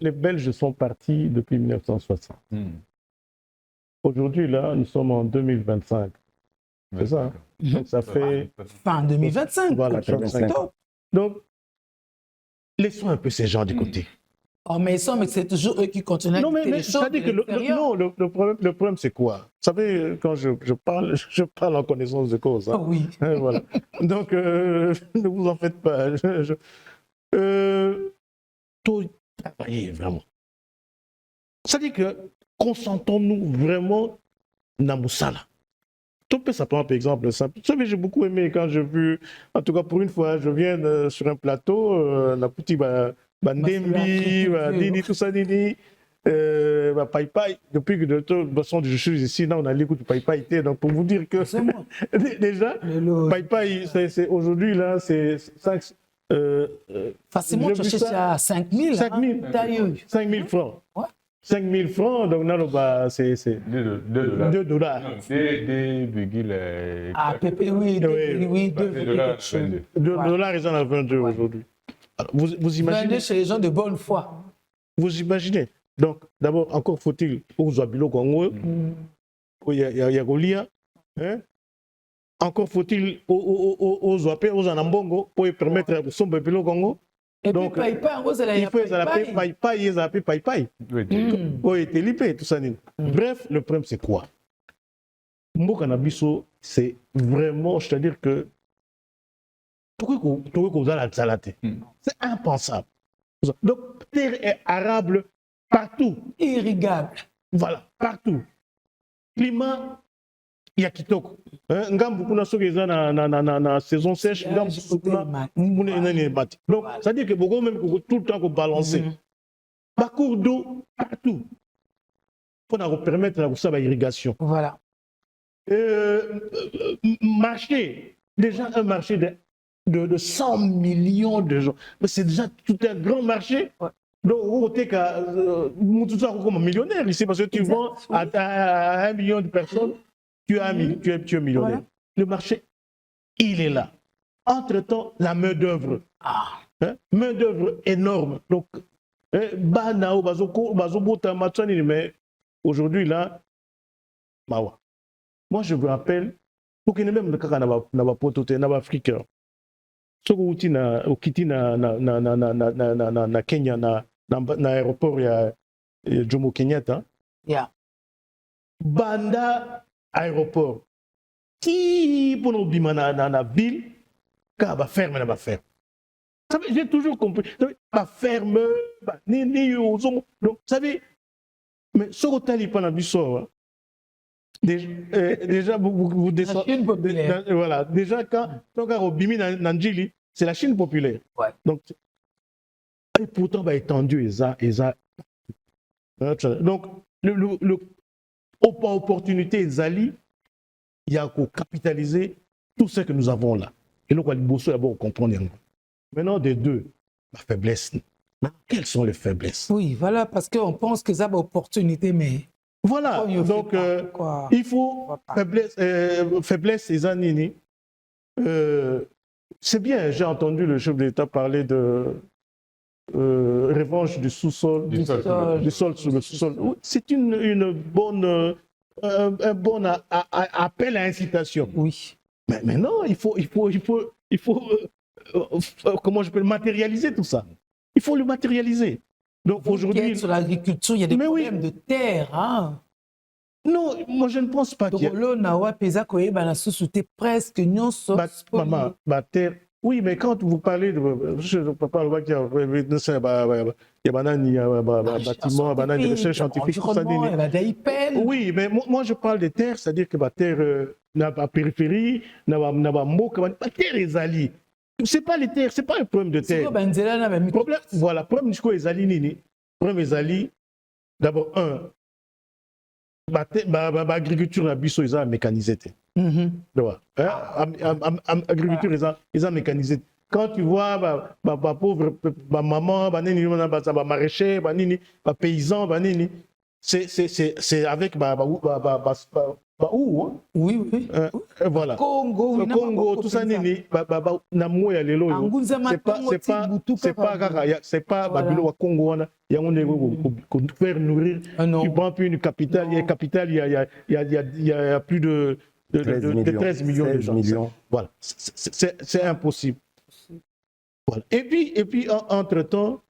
les Belges sont partis depuis 1960. Aujourd'hui, là, nous sommes en 2025. C'est ça. Donc, ça fait... Fin 2025. Voilà, 35 ans. Donc, laissons un peu ces gens de côté. Oh, mais c'est toujours eux qui continuent à quitter les choses. Le problème, c'est quoi? Vous savez, quand je parle en connaissance de cause. Hein. Oh, oui. Voilà. Donc, ne vous en faites pas. Tout travailler, vraiment. C'est-à-dire que consentons-nous vraiment dans Moussala. Ça prend par exemple simple. Vous savez, j'ai beaucoup aimé quand j'ai vu, en tout cas pour une fois, je viens sur un plateau, la petite Bandembi, Dini, tout ça, Dini. Pai Pai, depuis que de toute façon je suis ici, là on a l'écoute Pai Pai, donc pour vous dire que déjà, Pai Pai, aujourd'hui là, c'est 5. Facilement, tu cherches à 5 000. 5 000 francs. Ouais. 5 000 francs, donc là, bah, c'est $2. 2,22. Ah, Pépé, oui, 2,22. $, ils en ont 22 aujourd'hui. Vous imaginez. 22 chez les gens de bonne foi. Vous imaginez. Donc, d'abord, encore faut-il aux Abilo Congo, il y a Golia, encore faut-il aux Oapé, aux Anambongo, pour permettre à son peuple au Congo. Et donc, puis, il faut Pai Pai. Oui, Télipé, tout ça. Bref, le problème, c'est quoi? Mbokanabiso, c'est vraiment, c'est-à-dire que c'est impensable. Donc, terre est arable partout. Irrigable. Voilà, partout. Climat, il y a Kitoko. Ngambu kuna soki eza na saison sèche, ngambu kuna mune bati. Donc, ça veut dire que beaucoup même tout le temps qu'on balancer. Parcours d'eau partout. Pour nous permettre l'irrigation. Voilà. Marché, déjà un marché de 100 millions de gens. C'est déjà tout un grand marché. Ouais. Donc, on est comme millionnaire ici parce que tu vends à 1 million de personnes, tu es millionnaire. Voilà. Le marché, il est là. Entre-temps, la main-d'œuvre. Main-d'œuvre énorme. Donc, mais aujourd'hui, là, moi, je me rappelle, pour qu'il y ait même le cas dans l'Afrique, ce qui na Kenya, na aéroport ya Jomo Kenyatta, banda aéroport, qui pour nous bima na ville, car va ferme na va ferme. J'ai toujours compris, va ferme, ni aux hommes. Donc, vous savez, mais ce que tu as dit pendant l'histoire, déjà, vous descendez. Voilà, déjà, quand on bimi Nanjili, c'est la Chine populaire. Ouais. Donc, et pourtant, bah, étendu, donc, opportunité, Zali, il y a qu'à capitaliser tout ce que nous avons là. Et donc, il faut d'abord comprendre. Maintenant, des deux, la faiblesse. Quelles sont les faiblesses? Oui, voilà, parce qu'on pense que ça a une opportunité, mais. Voilà, donc il faut faiblesse et zanini. C'est bien, j'ai entendu le chef de l'État parler de revanche du sous-sol, du sol sur le sous-sol. C'est une bonne, un bon appel à incitation. Oui. Mais maintenant, il faut comment je peux matérialiser tout ça? Il faut le matérialiser. Donc aujourd'hui, sur l'agriculture, il y a des problèmes de terre. Hein? Non, moi je ne pense pas qu'il y a... terre. Oui, mais quand vous parlez de... Je ne peux pas voir qu'il y a bâtiment, de recherche scientifique, tout ça. Oui, mais moi je parle de terre, c'est-à-dire que la terre n'a pas périphérie, n'a pas terre est alliée. Ce n'est pas les terres, ce n'est pas un problème de terre. Voilà, le problème est allié. Problème est allié. D'abord, l'agriculture a besoin de mécaniser. L'agriculture est mécanisée. Quand tu vois ma pauvre maman, ma maraîcher, ma paysan, c'est avec oui. Voilà. Congo, tout ça, c'est pas Babilo Congo, il y a faire nourrir. Tu prends plus une capitale, il y a capitale, il y a plus de 13 millions de gens. Voilà, c'est impossible. Voilà. Et puis entre-temps,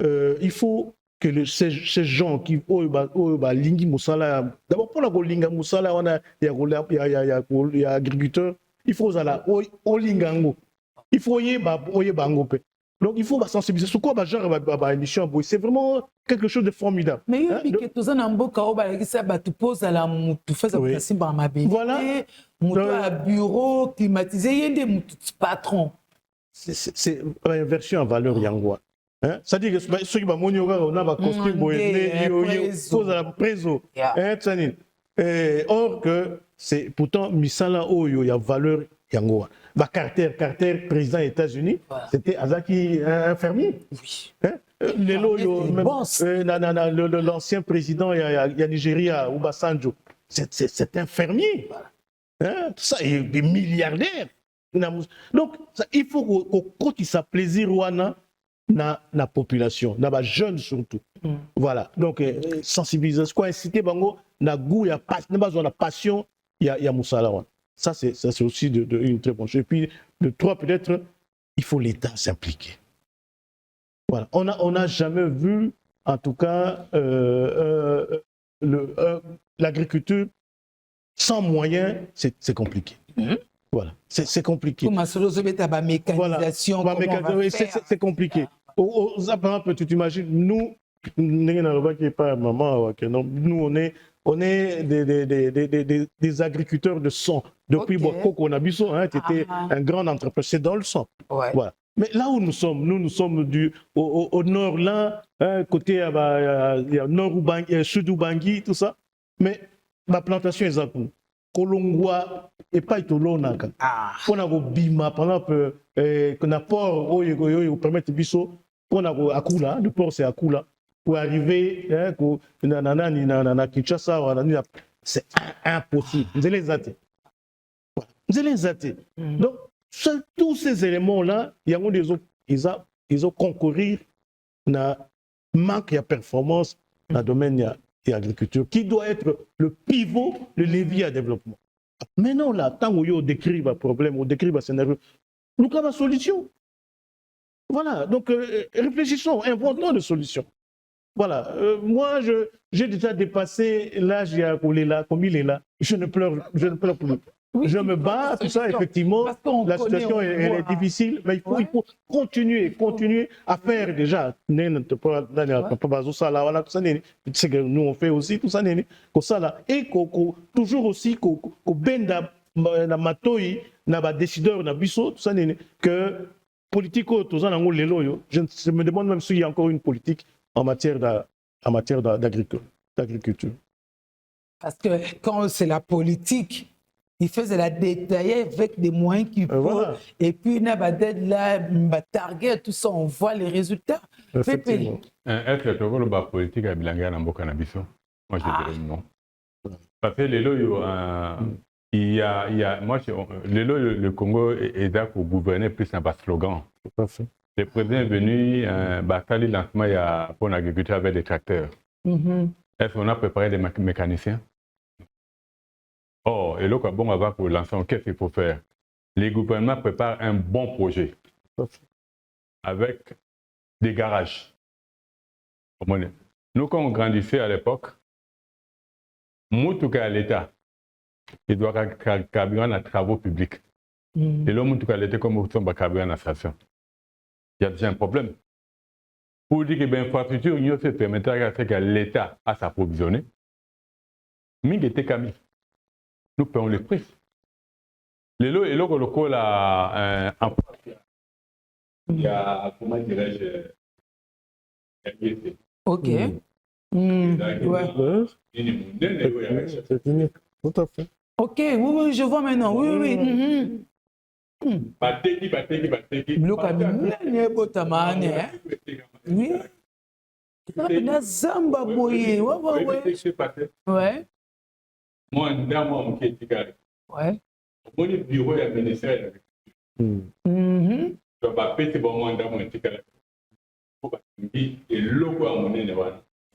il faut que ces gens qui lingi musala, d'abord pour la linga musala, il y a agriculteurs, il faut au lingango, il faut bango. Donc il faut sensibiliser. C'est quoi émission? C'est vraiment quelque chose de formidable. Mais il y a tout ça dans tu poses à la tu fais ça voilà. Un bureau climatisé, il y a des patrons. C'est une version en valeur Yangwa. C'est-à-dire que ceux qui vont on a un costume, or que c'est pourtant Misala Oyo, il y a valeur Yangoa. Carter, président des États-Unis, c'était Azaki un fermier. Oui. L'ancien président, il y a Nigeria, Obasanjo, c'est un fermier. Ça, il est milliardaire. Donc, il faut qu'on ait sa plaisir na population, na ba jeune surtout. Voilà. Donc sensibilisation, quoi inciter bango na goût ya la passion ya musala. Ça c'est aussi une très bonne chose. Et puis le 3 peut-être il faut l'État s'impliquer. Voilà. On n'a jamais vu en tout cas l'agriculture sans moyens, c'est compliqué. Voilà, c'est compliqué. Voilà. C'est compliqué. Par exemple, tu t'imagines, nous on est des agriculteurs de sang. Depuis Bokoko, on a vu ça, c'était un grand entrepreneur, c'est dans le sang. Ouais. Voilà. Mais là où nous sommes au nord, là, côté nord Ubangi, sud Ubangi, tout ça. Mais la plantation est à coup. Kolongwa et pas itolonaka. On a bima pendant que na port oyo permettre biso on a akula, le port c'est akula pour arriver na Kinshasa c'est impossible. Vous allez zater. Donc tous ces éléments là, il y a ils ont concouru na manque de performance dans le domaine et agriculture, qui doit être le pivot, le levier à développement. Maintenant, là, tant qu'on décrit un problème, on décrit un scénario, nous avons une solution. Voilà, donc réfléchissons, inventons des solutions. Voilà, moi, j'ai déjà dépassé l'âge comme il est là, je ne pleure plus. Oui, je me bats, tout ça, effectivement, la situation elle est difficile, mais il faut continuer à faire déjà. Nous, on fait aussi tout ça, et toujours aussi qu'on benda na matoi, na décideur, na biso, tout ça, que politique, je me demande même s'il y a encore une politique en matière d'agriculture. Parce que quand c'est la politique, il faisait la détailler avec des moyens qu'il faut. Voilà. Et puis, il y a des target, tout ça, on voit les résultats. Est-ce que la politique a bilangé dans le cannabis? Moi, je dirais non. Parce que il y a moi, le Congo est là pour gouverner plus dans un slogan. Le président est venu, le lancement pour l'agriculture avec des tracteurs. Est-ce qu'on a préparé des mécaniciens? Oh, et là, bon, avant pour lancer, qu'est-ce qu'il faut faire? Les gouvernements préparent un bon projet avec des garages. Nous, quand on grandissait à l'époque, tout cas l'État, il doit carburant dans les travaux publics. Et là, tout cas l'État, comme on va carburant dans la station. Il y a déjà un problème. Pour dire que l'infrastructure, il se permettra que l'État a s'approvisionner. Mais il était camis. Nous payons les prix. Les lots et le col il y a, comment dirais-je, ok. Tout à fait. Ok, oui, je vois maintenant. Oui. Bateki. Oui. La Zamba boye. Ouais. Moi, dans qui est égal. Ouais. Mon bureau est ministère. Je vais péter bon moi dans mon égal. Et l'eau à mon nez.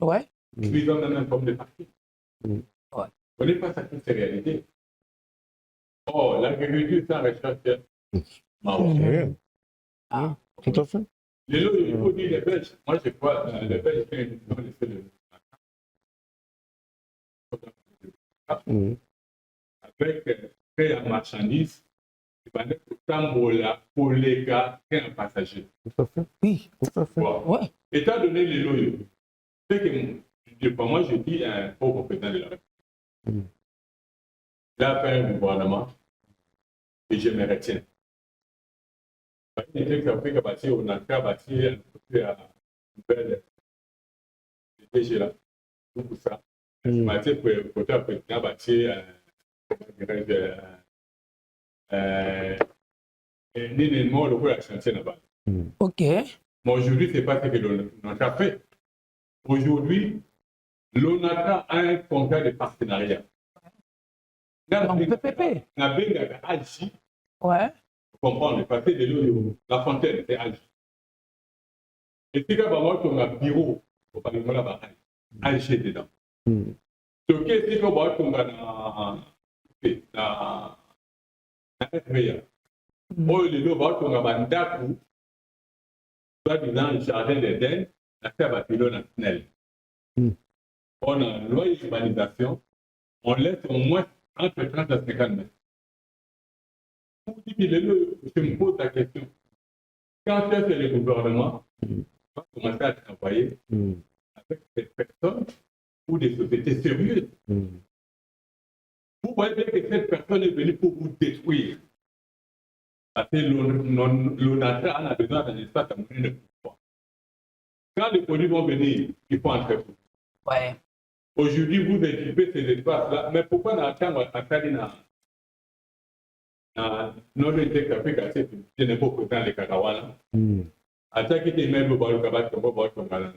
Ouais. Puis dans la même forme de parti. Ouais. On n'est pas à toutes ces réalités. Oh, l'agriculture, ça recherche. Tout à fait. Il faut dire les Belges. Moi, je crois les Belges font une émission avec la marchandise, c'est pas pour les gars et un passager. Tout à fait. Oui, tout à fait. Ouais. Étant donné les loyaux, c'est que moi, je dis à un pauvre président de la République. Il a fait un gouvernement et je me retiens. Il était capable de bâtir, on a bâti nouvelle DG là. Tout ça. Mathieu pour faire président bâti l'élément le la chantier là-bas. Ok. Mais aujourd'hui, c'est pas ce que l'ONATRA a fait. Aujourd'hui, l'ONATRA a un contrat de partenariat. PPP. La Benga Algi. Ouais. Vous comprenez, parce que la fontaine, c'est Algi. Et si on a un bureau, au Parlement là-bas, Alger dedans. Ce qui est si on a na FBA. Oyo lelo batonga bandaku soit disant jardin d'Éden, la terre bâtiment national. On a une loi d'urbanisation, on laisse au moins entre 30 et 50 mètres. Pour dire que je me pose la question, quand est-ce que le gouvernement va commencer à travailler avec des personnes ou des sociétés sérieuses? Vous voyez bien que cette personne est venue pour vous détruire. Parce que l'ONATRA a besoin d'un espace à monnaie de pouvoir. Quand les produits vont venir, il faut entrer pour. Ouais. Aujourd'hui, vous occupez ces espaces-là, mais pourquoi n'attendre à Kalina? Notre Afrique, je n'ai pas président les Kakawana. À chaque été, même le Barou Kabat, comme Barou Kabat.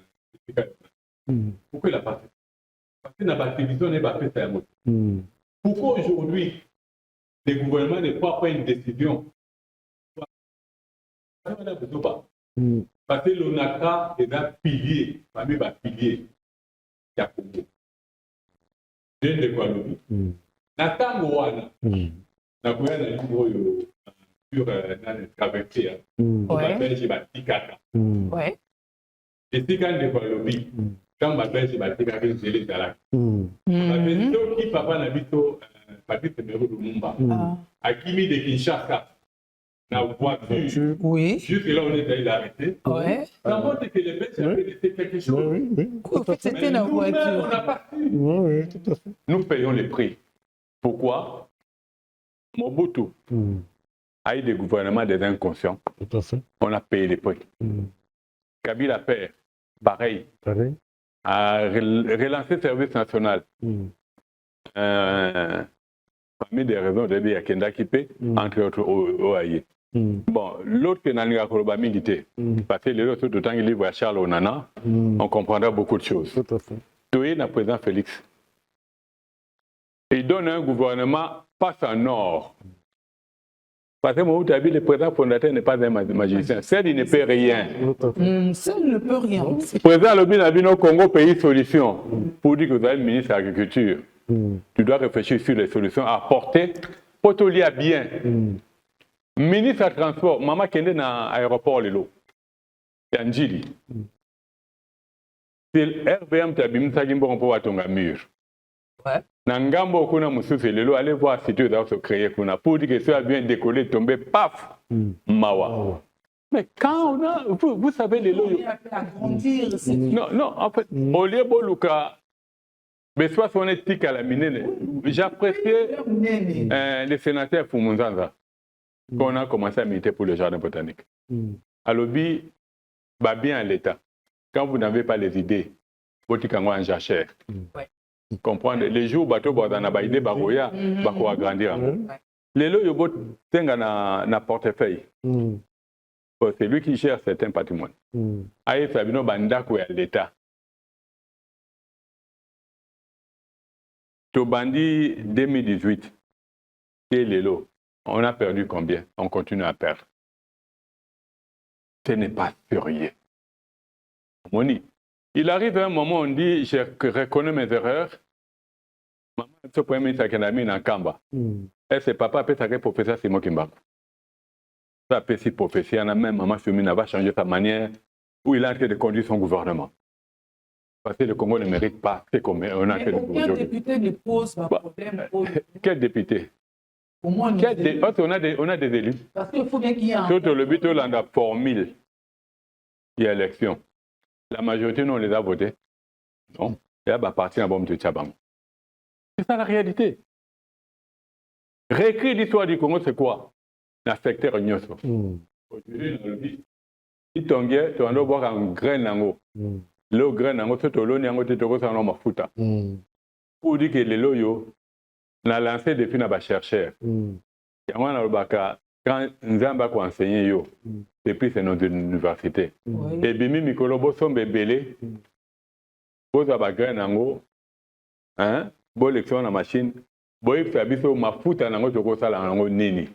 Pourquoi il n'a pas fait? Parce que la télévision n'est pas fait ça. Pourquoi aujourd'hui, les gouvernements ne prennent pas une décision? Parce que l'ONATRA est un pilier, parmi les piliers. Il y a Congo. Je ne sais pas l'oubli. Natango wana. Nakuya na livre sur la traversée. Belge batikaka. Ouais. Et si quand ne pas l'oubli, quand ma Belge batikaka, je l'ai dalak. Parce que ceux qui papa n'habito Patrice Mero Lumumba, à Kimi de Kinshasa. La voiture, oui. Juste là, on est allé arrêter. Ouais. Ça montre que les Belges avaient laissé quelque chose. Oui. En fait, c'était la voiture. On n'a pas su. Oui, tout à fait. Nous payons les prix. Pourquoi? Mobutu a eu des gouvernements des inconscients. Tout à fait. On a payé les prix. Kabila père, pareil. A relancé le service national. Parmi des raisons de dire qu'il y a Kipé, entre autres OAI. Bon, l'autre que Naniga Koloba Mingité, parce que les autres, d'autant qu'il livre à Charles Onana, on comprendra beaucoup de choses. Tout à fait. Toé, le président Félix, il donne un gouvernement face en or. Parce que moi, le président fondateur n'est pas un magicien. Seul, il ne peut rien. Seul ne peut rien. Le président Lobby Nabino Congo Pays Solutions, pour dire que vous avez le ministre de l'Agriculture, tu dois réfléchir sur les solutions à apporter pour te lier bien. Ministre de Transport, Maman Kende dans l'aéroport Lelo, Yanjili. C'est l'RVM qui a bien mis pour un mur. Nangambo kuna mususu Lelo, allez voir si tu dois se créer pour dire que ça a bien décollé, tombé, paf, Mawa. Mais quand on a, vous savez, Lelo. Non, en fait, au lieu de Luka. Mais soit on est tic à la mine, j'appréciais le sénateur Fumunzanza qu'on a commencé à militer pour le jardin botanique. À l'objet, bien à l'État. Quand vous n'avez pas les idées, vous dites en jachère. Comprendre les jours où bateau dans la idée baroya, bako agrandir. Les lots yobot tenga na portefeuille. C'est lui qui gère certains patrimoines. Aïe Sabino Bandako à l'État. Tobandi 2018, et les lots, on a perdu combien? On continue à perdre. Ce n'est pas sérieux. Moni, il arrive un moment où on dit, je reconnais mes erreurs. Maman, ce premier ministre qui a mis en Kamba. Et c'est papa, peut être professeur Simon Kimba. Ça peut si professeur, même maman Soumina va changer sa manière où il a en train de conduire son gouvernement. Parce que le Congo ne mérite pas ce qu'on a fait aujourd'hui. Aucun député ne pose un problème. Quel député? Au moins, on a des élus. Parce qu'il faut bien qu'il y ait un. Tout le but, on a formule. Il y a élection. La majorité, nous, on les a votés. Non. Il y a parti en bombe de Tchabang. C'est ça la réalité. Réécrire l'histoire du Congo, c'est quoi? Dans le secteur Nyoso. Aujourd'hui, dans le but, itongie to ando boka grain nango le grain nango to lo nango te to ça no mafuta pour dire que les loyo na lancé depuis na ba chercheur yango na lobaka quand nzamba ko enseigner yo depuis c'est notre université et bimi mikolo bo sombe belé boza ba grain nango hein bo lection na machine bo ifta biso mafuta nango to ko sala nango nini.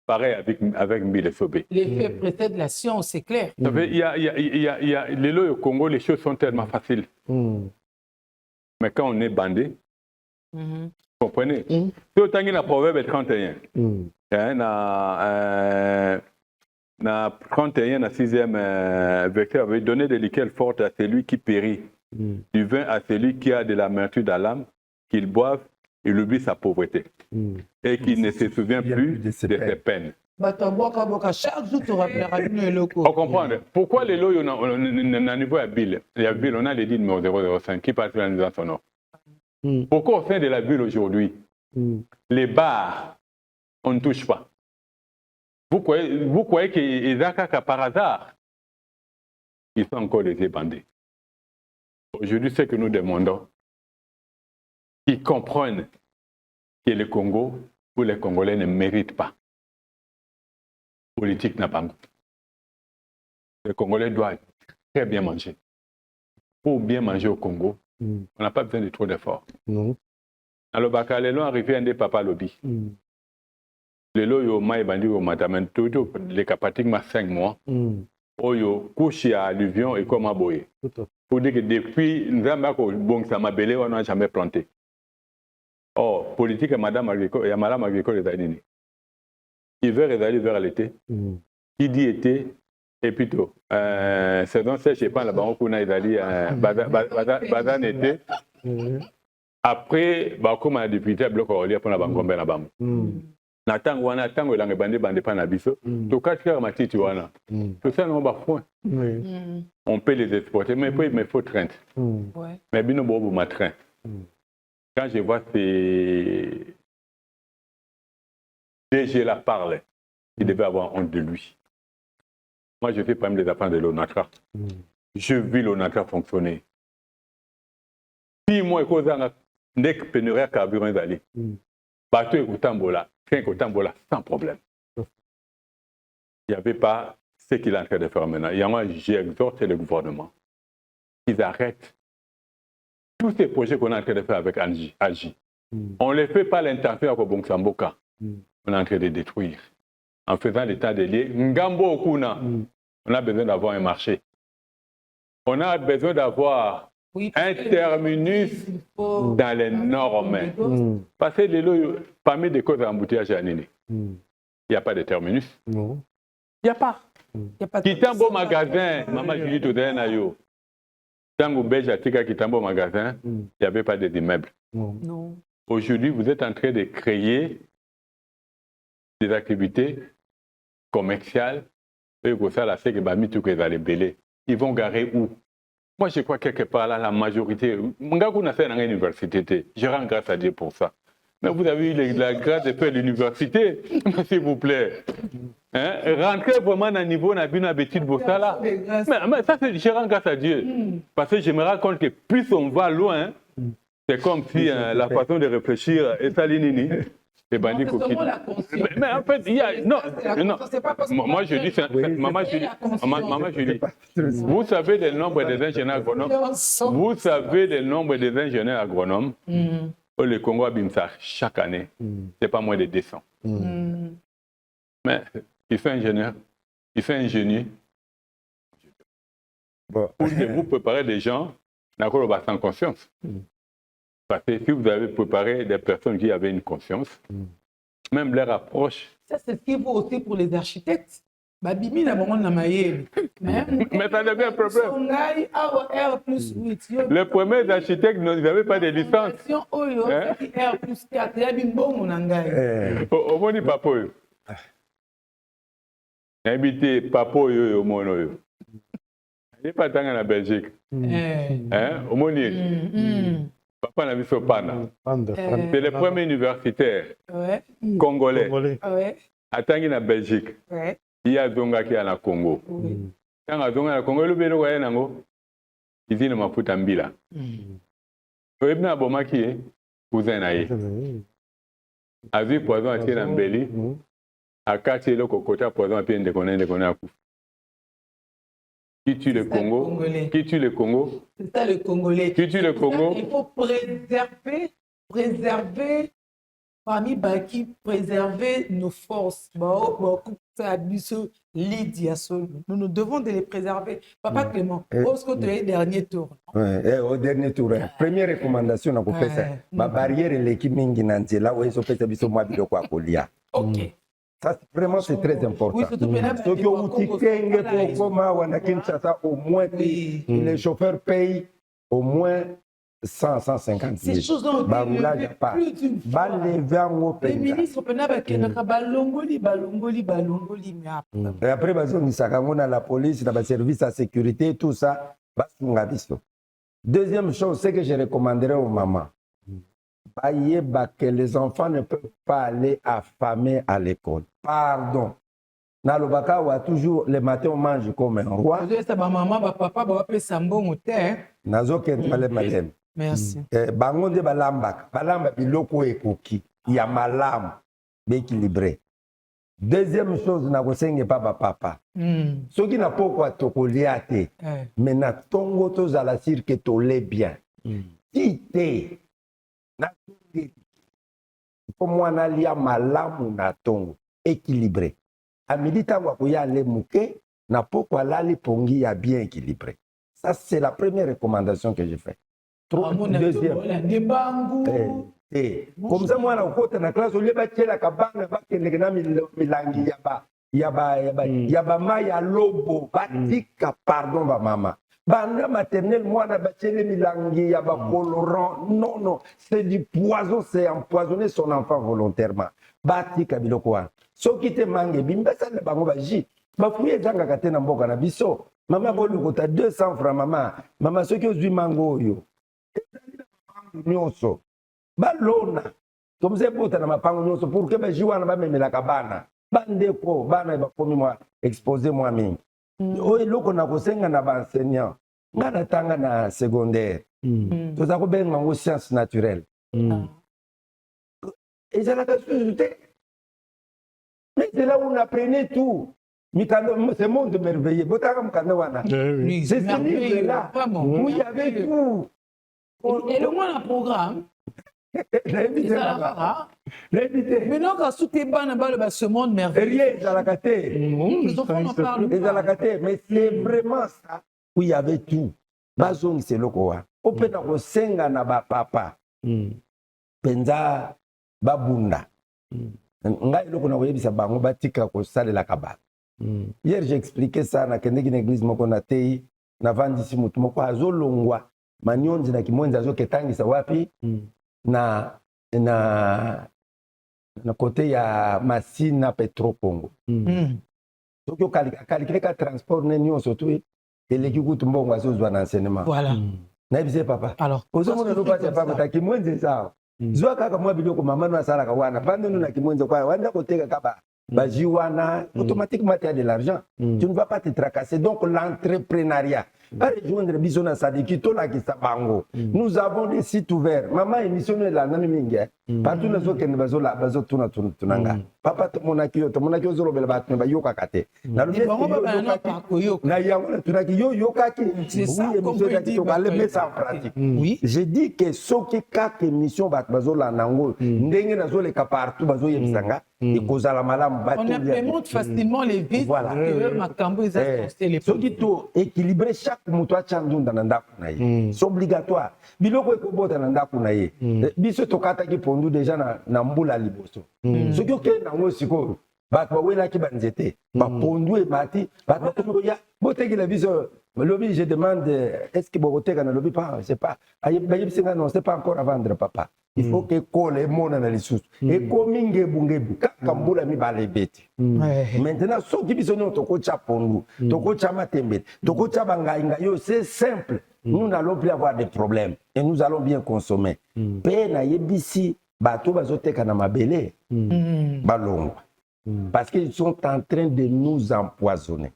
Pareil avec Mbile Sobé. L'effet précède la science, c'est clair. Il y a les lois au Congo, les choses sont tellement faciles. Mais quand on est bandé, vous comprenez? C'est autant qu'il y a proverbe 31. Na 31, na 6e verset, avait donné des liqueurs fortes à celui qui périt, du vin à celui qui a de l'amertume dans l'âme, qu'il boive. Il oublie sa pauvreté et qu'il ne se souvient plus de ses peines. On comprend. Pourquoi les lois, on a niveau à Bill, il y a Bill, on a les dits numéro 005 qui passe dans les nuisance sonore. Pourquoi au sein de la ville aujourd'hui, les bars, on ne touche pas? Vous croyez qu'ils ont par hasard, ils sont encore des bandés. Aujourd'hui, c'est que nous demandons. Qui comprennent que le Congo ou les Congolais ne méritent pas. Politique n'a pas. Les Congolais doivent très bien manger. Pour bien manger au Congo, on n'a pas besoin de trop d'efforts. Alors, les lois arrivent à des papas lobby. Les lois, ils ont bandi au matin, les cas pratiquement 5 mois. Oyo couché à alluvion et comme à boyer. Pour dire que depuis, nous avons bon, ça m'a belé, on n'a jamais planté. Oh, politique, madame agricole, et madame agricole est allée. Hiver est allé vers l'été. Qui dit été, et plutôt, saison sèche, je ne sais pas, là-bas, on a allé, bazan été. Après, comme on a député, bloc au lieu pour la banque, là-bas. Natango wana tango langue bande bande pas na biso to 4 heures matiti wana tout ça non ba point on peut les exporter mais il faut train mais bino bobo ma train quand je vois ces DG la parle il devait avoir honte de lui. Moi je fais pas même les affaires de l'ONATRA je vis l'ONATRA fonctionner si moi kozanga nek pénurie carburant d'aller bateau écoutambola sans problème. Il n'y avait pas ce qu'il est en train de faire maintenant. Et moi, j'exhorte le gouvernement qu'ils arrêtent tous ces projets qu'on est en train de faire avec Agi. On ne les fait pas l'intention avec Bongsamboka. On est en train de détruire. En faisant l'état des lieux, Ngambo Okuna, on a besoin d'avoir un marché. On a besoin d'avoir un terminus dans les normes. Parce que les lots, parmi les causes d'embouteillage à Nini, il n'y a pas de terminus. Il n'y a pas. Qui est un beau magasin, Maman Julie Todenayo. Tango Belge Atika qui est un beau magasin, il n'y avait pas d'immeubles. Aujourd'hui, vous êtes en train de créer des activités commerciales. Ils vont garer où? Moi, je crois quelque part là, la majorité. Je rends grâce à Dieu pour ça. Mais vous avez eu la grâce de faire l'université, s'il vous plaît. Hein? Rentrez vraiment dans le niveau de la petite bossa là. Mais ça, je rends grâce à Dieu. Parce que je me rends compte que plus on va loin, c'est comme si la façon de réfléchir est salinini. Les bandits coquilles. Mais en fait, il y a. Non. Moi, je dis. Maman, je dis. Vous savez le nombre des ingénieurs agronomes. Vous savez le nombre des ingénieurs agronomes. Le Congo a Bimsa chaque année. C'est pas moins de 200. Mais il fait ingénieur. Il fait ingénieur. Pour que vous préparez des gens sans conscience. Parce que si vous avez préparé des personnes qui avaient une conscience, même leur approche. Ça, c'est ce qui vaut aussi pour les architectes. Mais ça devient un problème. Les premiers architectes n'avaient pas de licence. Au moins, papa. Invité papa au monde. Il n'est pas tant en Belgique. Au monde. Papa n'a vu ce pana. C'est le premier universitaire congolais. Attends en Belgique. Il y a Zonga qui est en Congo. Tanga zonga na Congo lobelo kwa nango. Izine mafuta mbila. Oebna bomaki cousin na ye. Azui poison atie na mbeli. Akati eloko kota poison apie ndekone akufa. Qui tue le Congo? Qui tue le Congo? C'est ça le Congolais. Qui tue le Congo? Il faut préserver parmi Baki, préserver nos forces. Nous devons de les préserver. Papa Clément, au dernier tour. Au dernier tour. Première recommandation, on a fait ça. Ma barrière, l'équipe Minginanzela, où ils ont fait ça, moi, je crois qu'il y a. Ok. Ça, vraiment, c'est très important. Oui, surtout Ceux qui ont au moins, les chauffeurs payent au moins 100, 150 000. Ces choses ont été levées plus d'une fois. Les ministres, et après, la police, le service de sécurité, tout ça. Deuxième chose, c'est que je recommanderais aux mamans. Que les enfants ne peuvent pas aller affamés à l'école. Pardon. Dans le Baka, on a toujours le matin, on mange comme un roi. Merci. Bangonde balamba biloko ekoki ya malamu équilibré. Deuxième chose, na kosenge papa papa. Soki na poko tokolia te, mais na tongo tozala sir que tolé bien. Si te na pour moi na lia malamu na tongo équilibré. A midi tango koya le muke na poko alali pongi ya bien équilibré. Ça c'est la première recommandation que je fais. Deuxième. Comme ça, moi, au côté de la classe, on y va la cabane, milangi yaba maya lobo, batika, pardon, maman. Banda maternelle, moi, na bachele milangi yaba colorant. Non, non, c'est du poison, c'est empoisonner son enfant volontairement. Batika bilokwa. So qui te mangue, bimba ça ne bango baji. Bafouye zanga katena mboka na biso. Maman bolu kota 200 francs maman. Maman ce qui ozui mango yo. Nyonso balona comme c'est pour na mapango nyonso pour que ba jiwana ba memela kabana bandeko bana ba komi moi exposer moi mingi oyo loko na kosenga na ba enseignant ngana tanga na secondaire to za ko benga ngo sciences naturelles et ça la casualité mais c'est là où on apprenait tout Mikando, c'est monde merveilleux botaka mukanda wana c'est merveilleux là où il y avait tout. Et le moins un programme. Maintenant, quand tout est bon, ce monde merveilleux. Mais c'est vraiment ça où il y avait tout. Bazong c'est le quoi. Open na kosenga na ba papa. Penza babunda. Ngai loko na koyebisa bango batika ko salela kabala. Hier j'ai expliqué ça na kende ki église moko na tei na vandisi mutu moko azolongwa. Manyonzi na kimwenzi azo ketangisa wapi na kote ya Masina Petro Congo. Soki okalikile ka transport ne nyonso tu eleki kutu mbongo azozwa na enseignement. Voilà. Na ebise papa. Alors, ozomona no pasi papa ta kimwenzi sawa. Zwa kaka mwa biloko mama no asala ka wana pande no na kimwenzi kwa wanda koteka kaba bajiwana automatiquement tu as de l'argent. Tu ne vas pas te tracasser. Donc l'entrepreneuriat. Nous avons des sites ouverts. Maman émission là partout dans les papa to monaki zolo bela bat ba yoka kate. Na oui, j'ai dit que soki quatre émissions bat bazola nango ndenge nazo le partout bazo yebisanga et kozala malamu on implémente facilement les vies que makambo ils ont les soki to équilibrer chaque moto a chandunda na ndako na ye. C'est obligatoire. Biloko ekobota na ndako na ye. Biso tokata ki pondu déjà na mbula liboso. Soki okende nango sikoyo bato bawelaki banzete bapondu emati bato bakoya botekela biso lobi je demande est-ce que bokoteka na lobi pas c'est pas bayebisinga non c'est pas encore à vendre papa il faut que kole mona na lisusu ekomi ngebungebu kaka mbula mibale ebeti maintenant soki biso nyo tokocha pondu tokocha matembe tokocha bangainga yo c'est simple nous n'allons plus avoir de problèmes et nous allons bien consommer pe na yebisi bato bazoteka na mabele balongwa parce qu'ils sont en train de nous empoisonner.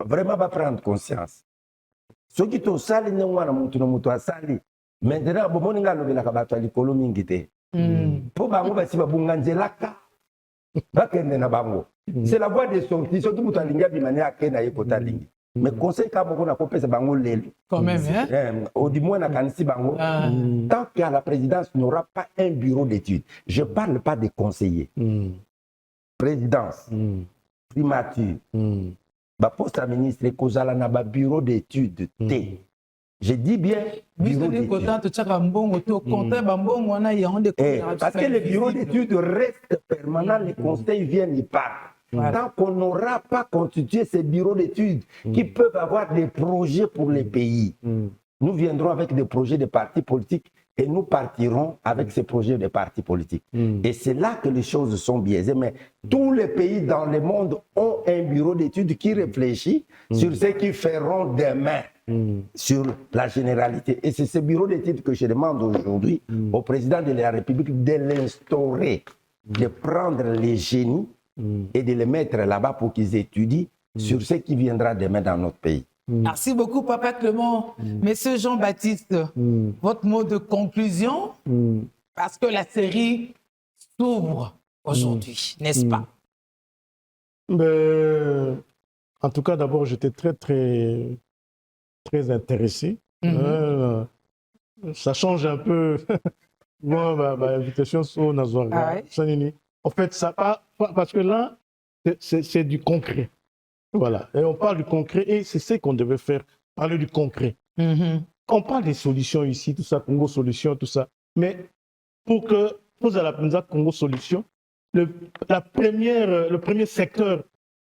vraiment va prendre conscience. Ce qui est sali ne wana mutu na mutu asali. Maintenant bomoni nga lobela ka bato likolo mingi te. Po bango basi babunga nzelaka. Bakende na bango. C'est la voie de sortie. Surtout mutu alinga bimane akena yekota lingi. Mais conseil ka boko na kopesa bango lelo. Quand même, hein? Au du moins na kanisi bango. Tant qu'à la présidence n'aura pas un bureau d'études. Je parle pas des conseillers. Présidence, primature, poste à ministre, kozala na ba bureau d'études T. Je dis bien bureau d'études. Parce que les bureaux d'études restent permanents, les conseils viennent, ils partent. Tant qu'on n'aura pas constitué ces bureaux d'études qui peuvent avoir des projets pour les pays, nous viendrons avec des projets de partis politiques et nous partirons avec ces projets de partis politiques. Et c'est là que les choses sont biaisées. Mais tous les pays dans le monde ont un bureau d'études qui réfléchit sur ce qu'ils feront demain, sur la généralité. Et c'est ce bureau d'études que je demande aujourd'hui au président de la République de l'instaurer, de prendre les génies et de les mettre là-bas pour qu'ils étudient sur ce qui viendra demain dans notre pays. Merci beaucoup, Papa Clément. Monsieur Jean-Baptiste, votre mot de conclusion, parce que la série s'ouvre aujourd'hui, n'est-ce pas? En tout cas, d'abord, j'étais très intéressé. Ça change un peu. Moi, ma invitation sur Nazouanga. En fait, ça part, parce que là, c'est du concret. Voilà, et on parle du concret et c'est ce qu'on devait faire, parler du concret. On parle des solutions ici, tout ça, Congo Solutions, tout ça. Mais pour la Congo Solutions, le premier secteur,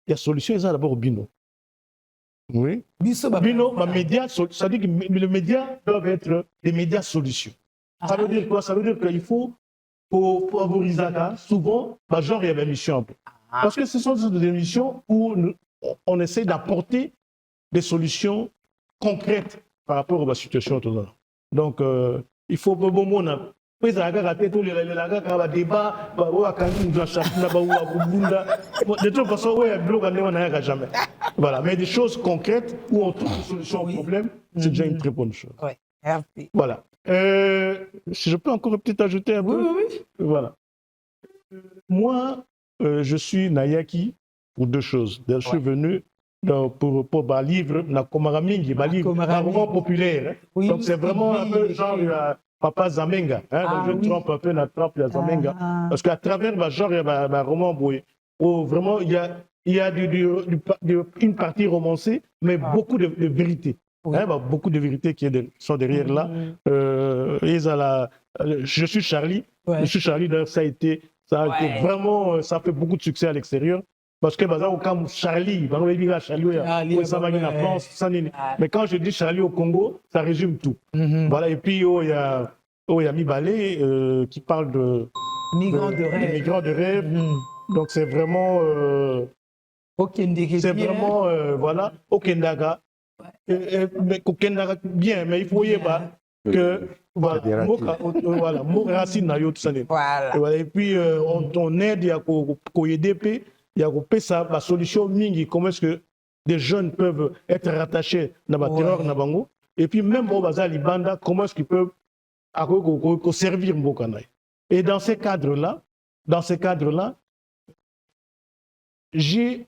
il y a solution, c'est d'abord au Bino. Oui. Bino, média, ça veut dire que les médias doivent être des médias solutions. Ça veut dire quoi? Ça veut dire qu'il faut, pour favoriser ça, souvent, genre, il y a des émissions un peu. Parce que ce sont des émissions où on essaie d'apporter des solutions concrètes par rapport à la situation. Donc, il faut que bon monde de toute façon, jamais. Voilà, mais des choses concrètes où on trouve des solutions au problème, c'est déjà une très bonne chose. Voilà. Si je peux encore peut-être ajouter un peu. Oui. Voilà. Moi, je suis Nayaki pour deux choses. Je suis venu pour un livre, un roman populaire. Oui, donc c'est vraiment un peu genre Papa Zamenga. Je trompe un peu la trompe de Zamenga. Parce qu'à travers le genre, il y a un roman où vraiment il y a une partie romancée, mais beaucoup de vérité. Beaucoup de vérités qui sont derrière là. Je suis Charlie. Je suis Charlie, d'ailleurs, ça a été vraiment, ça fait beaucoup de succès à l'extérieur. Parce que, comme Charlie, en France, mais quand je dis Charlie au Congo, ça résume tout. Voilà, et puis, il y a Mibalé qui parle de migrants de rêve. Donc, c'est vraiment. C'est vraiment, voilà, Okendaga. Mais Okendaga, bien, mais il faut y avoir que. Voilà, racine na yo tout ça. Et puis on aide à KOYDP, il y a ça la solution mingi, comment est-ce que des jeunes peuvent être rattachés à la terreur na bango, et puis même au bazali banda, comment est-ce qu'ils peuvent servir Mbokanaï. Et dans ces cadres-là,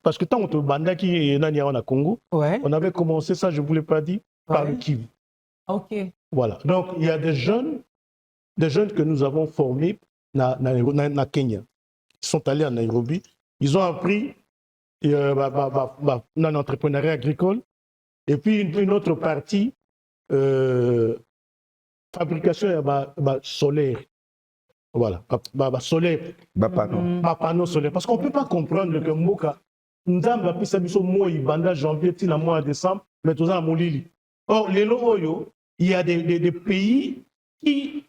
parce que tant que banda qui est dans Congo, on avait commencé ça, je ne vous l'ai pas dit, par le Kivu. Ok. Voilà. Donc, il y a des jeunes que nous avons formés na Kenya. Ils sont allés à Nairobi. Ils ont appris dans l'entrepreneuriat agricole. Et puis, une autre partie, fabrication solaire. Voilà. Solaire. Panneau solaire. Parce qu'on ne peut pas comprendre que Moka, nous avons appris ça mois janvier, till mois décembre, mais tout ça à Molili. Or, les Loyo, il y a des pays qui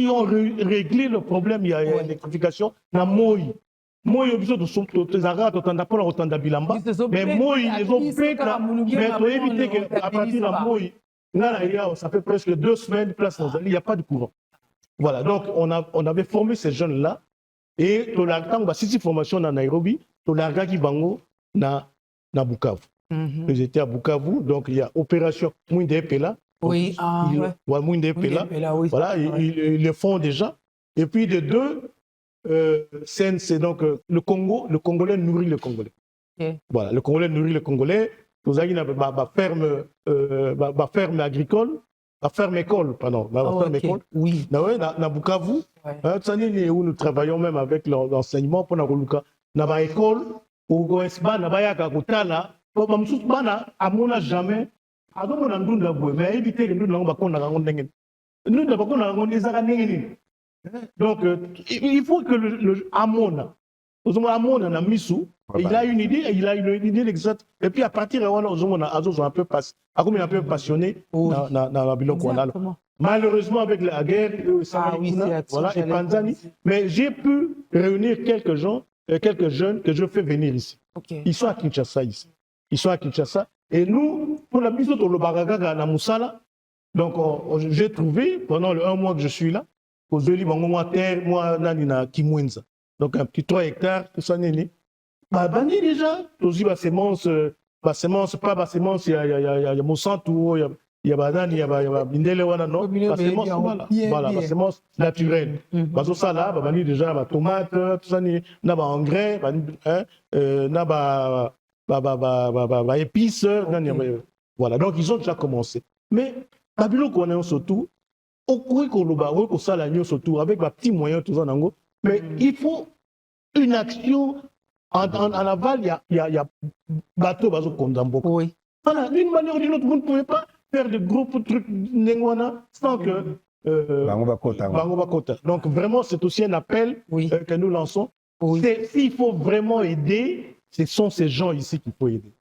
ont réglé le problème. Il y a l'électrification. Mais moi, ils ont évité qu'à partir de moi, ça fait presque 2 semaines, il n'y a pas de courant. Voilà, donc on avait formé ces jeunes-là. Et si formation dans Nairobi, qui bango na Bukavu. Ils étaient à Bukavu, donc il y a opération Mwinde Pela. Oui, Mwinde Pela. Voilà, ils le font déjà. Et puis de deux, c'est donc le Congo, le Congolais nourrit le Congolais. Okay. Voilà, le Congolais nourrit le Congolais. Vous avez une ferme agricole, la ferme école, pardon. Ferme école. Oui. Na Bukavu, où nous travaillons même avec l'enseignement pour na école, où na bayaka kutala, bana amona jamais, adomona ndunda bwe, mais éviter que nous n'avons pas qu'on a rencontré. Nous n'avons pas qu'on a rencontré. Donc, il faut que le Amona, Amona na Missou, il a une idée exacte. Et puis à partir de là, on a un peu passionné dans la Biloko. Malheureusement, avec la guerre, voilà, et Panzani, mais j'ai pu réunir quelques jeunes que je fais venir ici. Okay. Ils sont à Kinshasa ici. Ils sont à Kinshasa. Et nous, pour la mise au Lobaraga na Moussala, donc j'ai trouvé, pendant le 1 mois que je suis là, aux Zoli, moi, terre, moi, Nanina, Kimwenza. Donc un petit 3 hectares, tout ça, néné. Bah, bani déjà, aussi, semence, pas semence, il y a Monsanto, il y a Banane, il y a Bindele, non, semence, voilà, semence naturelle. Parce que ça là, bani déjà, tomate, tout ça, n'a pas engrais, n'a pas épices, voilà, donc ils ont déjà commencé. Mais, Babylon qu'on est surtout, au cours qu'on ça la surtout, avec ma petits moyens, tout ça, mais il faut une action. En aval, il y a bateau, Kondambo. Oui. Voilà, d'une manière ou d'une autre, vous ne pouvez pas faire de gros trucs sans que. Donc, vraiment, c'est aussi un appel que nous lançons. Oui. S'il faut vraiment aider, ce sont ces gens ici qu'il faut aider.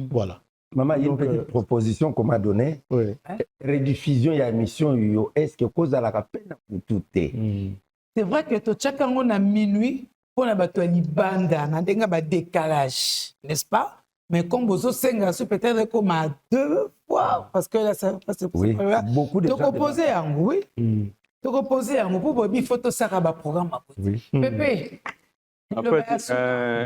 Voilà. Maman, il y a une petite proposition qu'on m'a donnée. Oui. Rediffusion et émission, est-ce que cause à la peine pour tout est? C'est vrai que chacun on a minuit. Pour la bataille banda, on a un décalage, n'est-ce pas? Mais comme vous avez peut-être comme à 2 fois, parce que là, ça passe oui, beaucoup de gens. Tu reposer en oui. Tu reposer en pour il faut que ça rabat programme. Oui. Pépé. En fait,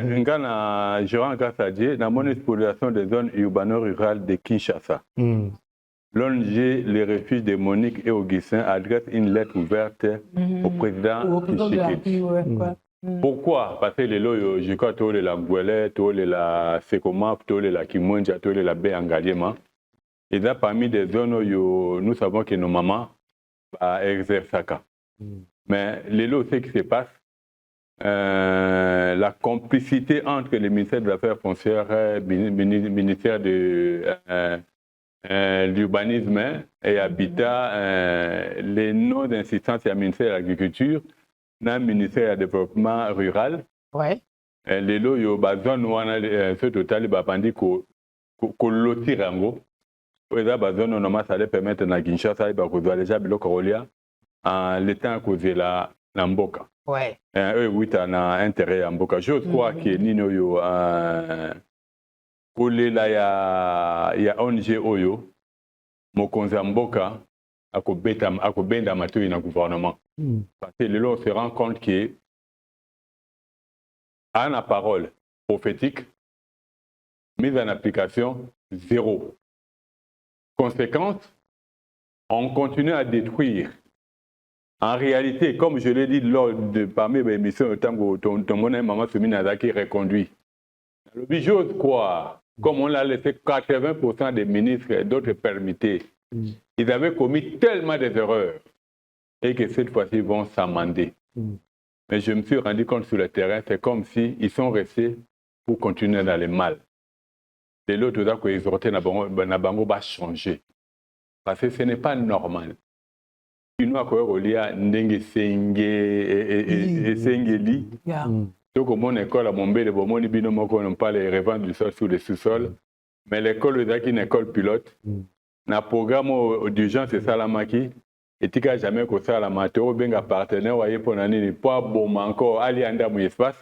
Ngana, Gérard Gassadier, dans mon exploration des zones urbano-rurales de Kinshasa. L'ONG Les Refuges de Monique et Augustin adresse une lettre ouverte au président Tshisekedi. Pourquoi? Parce que les lois, je crois, tous les Langouelé, tous les la Sekoma, tous les la Kimonja, tous les la Bé Engagement. Et là, parmi des zones où nous savons que nos mamans exercent ça. Mais les lois, ce qui se passe, la complicité entre le ministère de l'Affaires foncières, le ministère de l'Urbanisme et Habitat, les noms d'insistance et le ministère de l'Agriculture, dans le ministère du Développement Rural, les lois, il y a ce total, il y a que l'autre rango. Il y a besoin de nous ça permettre à Kinshasa de déjà en l'état causé la Mboka. Oui, oui, tu as intérêt à Mboka. Je crois que Nino yo il y a ONG Oyo, Mokonza Mboka, à Benda Matui dans le gouvernement. Parce que les lois se rendent compte que à la parole prophétique, mise en application, 0. Conséquence, on continue à détruire. En réalité, comme je l'ai dit lors de parmi mes émissions, ton monnaie maman Souminada qui reconduit. Le bijou, quoi, comme on l'a laissé 80% des ministres et d'autres permittés, ils avaient commis tellement d'erreurs et que cette fois-ci, ils vont s'amender. Mais je me suis rendu compte sur le terrain, c'est comme s'ils sont restés pour continuer dans le mal. Et l'autre, que les autorités Nabango va changer. Parce que ce n'est pas normal. Il nous a relié à Ndenge Senge et Sengeli. Donc, mon école à Montbé, mon ibino, on parle de revendre du sol sur le sous-sol. Mais l'école est une école pilote. Dans le programme d'urgence, c'est ça la maquille. Et tu n'as jamais que ça la matéo, bien un partenaire, pour n'aller pas bon encore, aller en mon espace.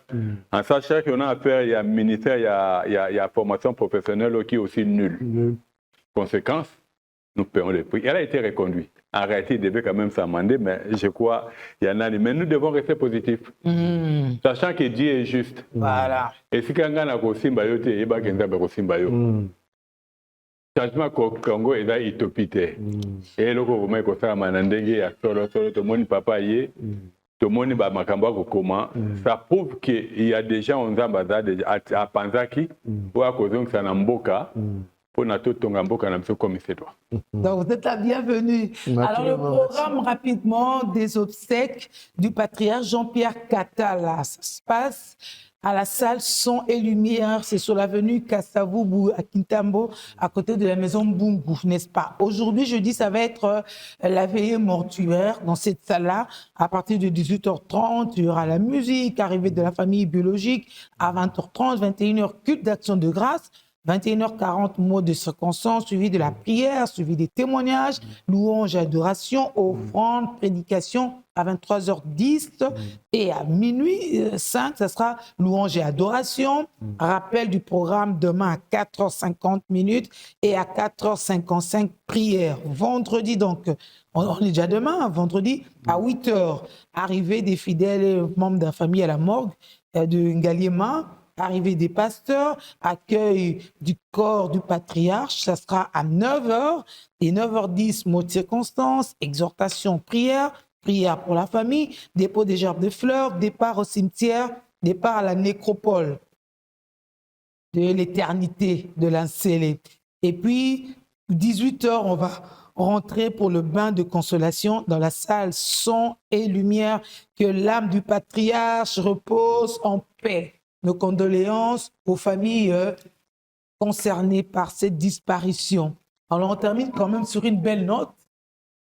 En sachant qu'on a affaire, il y a ministère, il y a formation professionnelle qui est aussi nulle. Conséquence, nous payons le prix. Elle a été reconduite. En réalité, il devait quand même s'amender, mais je crois qu'il y en a. Mais nous devons rester positifs, sachant que Dieu est juste. Voilà. Et si quelqu'un a Kosimba yo, il va qu'il y ait Kosimba yo. Changement Congo est dans l'utopie. Et le gouvernement est comme ça, manandenge ya solo tout le monde papa yé, tout le monde ba makamba comment. Ça prouve qu'il y a des gens en Zambada à Panzaki ou à Kozong Sanamboka. Pour notre Tongamboka, comme c'est toi. Donc, vous êtes la bienvenue. Alors, le programme rapidement des obsèques du patriarche Jean-Pierre Katala, ça se passe à la salle Son et Lumière, c'est sur l'avenue Kassavoubou à Kintambo, à côté de la maison Bungu, n'est-ce pas? Aujourd'hui, jeudi, ça va être la veillée mortuaire dans cette salle-là. À partir de 18h30, il y aura la musique, arrivée de la famille biologique. À 20h30, 21h, culte d'action de grâce. 21h40, mots de circonstance, suivi de la prière, suivi des témoignages, louanges, adoration, offrande, prédication à 23h10 et à minuit 5, ça sera louange et adoration. Rappel du programme demain à 4h50 et à 4h55 prière. Vendredi, donc, on est déjà demain, vendredi à 8h, arrivée des fidèles et membres de la famille à la morgue de Ngaliema. Arrivée des pasteurs, accueil du corps du patriarche, ça sera à 9h et 9h10, mot de circonstance, exhortation, prière, prière pour la famille, dépôt des gerbes de fleurs, départ au cimetière, départ à la nécropole de l'éternité de l'incellé. Et puis, 18h, on va rentrer pour le bain de consolation dans la salle Son et Lumière, que l'âme du patriarche repose en paix. Nos condoléances aux familles concernées par cette disparition. Alors, on termine quand même sur une belle note.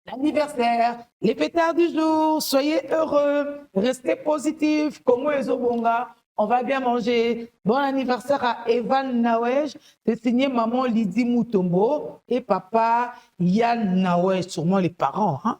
L'anniversaire, les pétards du jour, soyez heureux, restez positifs, Congo et Zobonga, on va bien manger. Bon anniversaire à Evan Nawej, c'est signé maman Lydie Moutombo et papa Yann Nawej, sûrement les parents. Hein?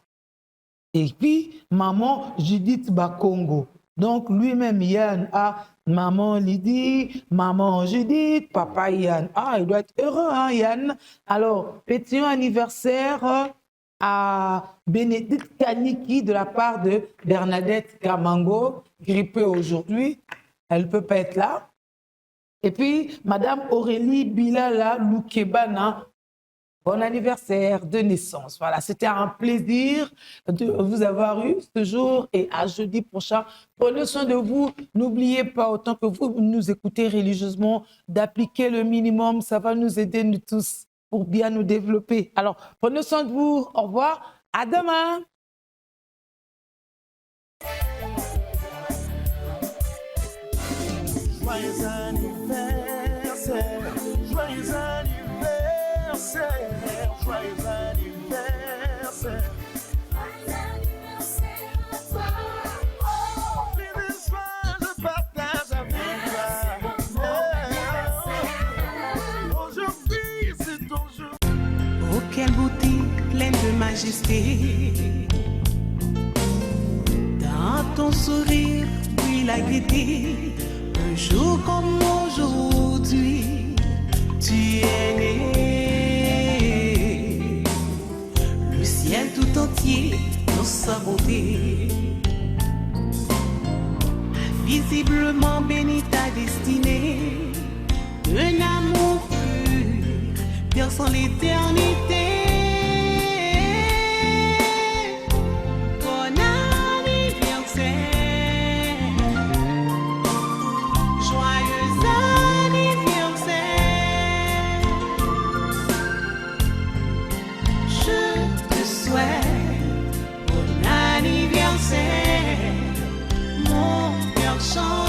Et puis, maman Judith Bakongo. Donc, lui-même, Yann a maman Lydie, maman Judith, papa Yann. Ah, il doit être heureux, hein, Yann. Alors, petit anniversaire à Bénédicte Kaniki de la part de Bernadette Kamango, grippée aujourd'hui. Elle ne peut pas être là. Et puis, Madame Aurélie Bilala Loukebana, bon anniversaire de naissance. Voilà, c'était un plaisir de vous avoir eu ce jour et à jeudi prochain. Prenez soin de vous. N'oubliez pas, autant que vous nous écoutez religieusement, d'appliquer le minimum. Ça va nous aider, nous tous, pour bien nous développer. Alors, prenez soin de vous. Au revoir. À demain. Joyeux anniversaire, joyeux anniversaire, joyeux anniversaire. Joyeux anniversaire à toi. Plus de soins, je partage avec toi. Aujourd'hui, c'est ton jour. Oh, quelle beauté pleine de majesté. Dans ton sourire, puis la gaieté. Un jour comme aujourd'hui, tu es né. Le ciel tout entier dans sa beauté. Visiblement béni ta destinée. Un amour pur, perçant l'éternité. Mon cœur chante.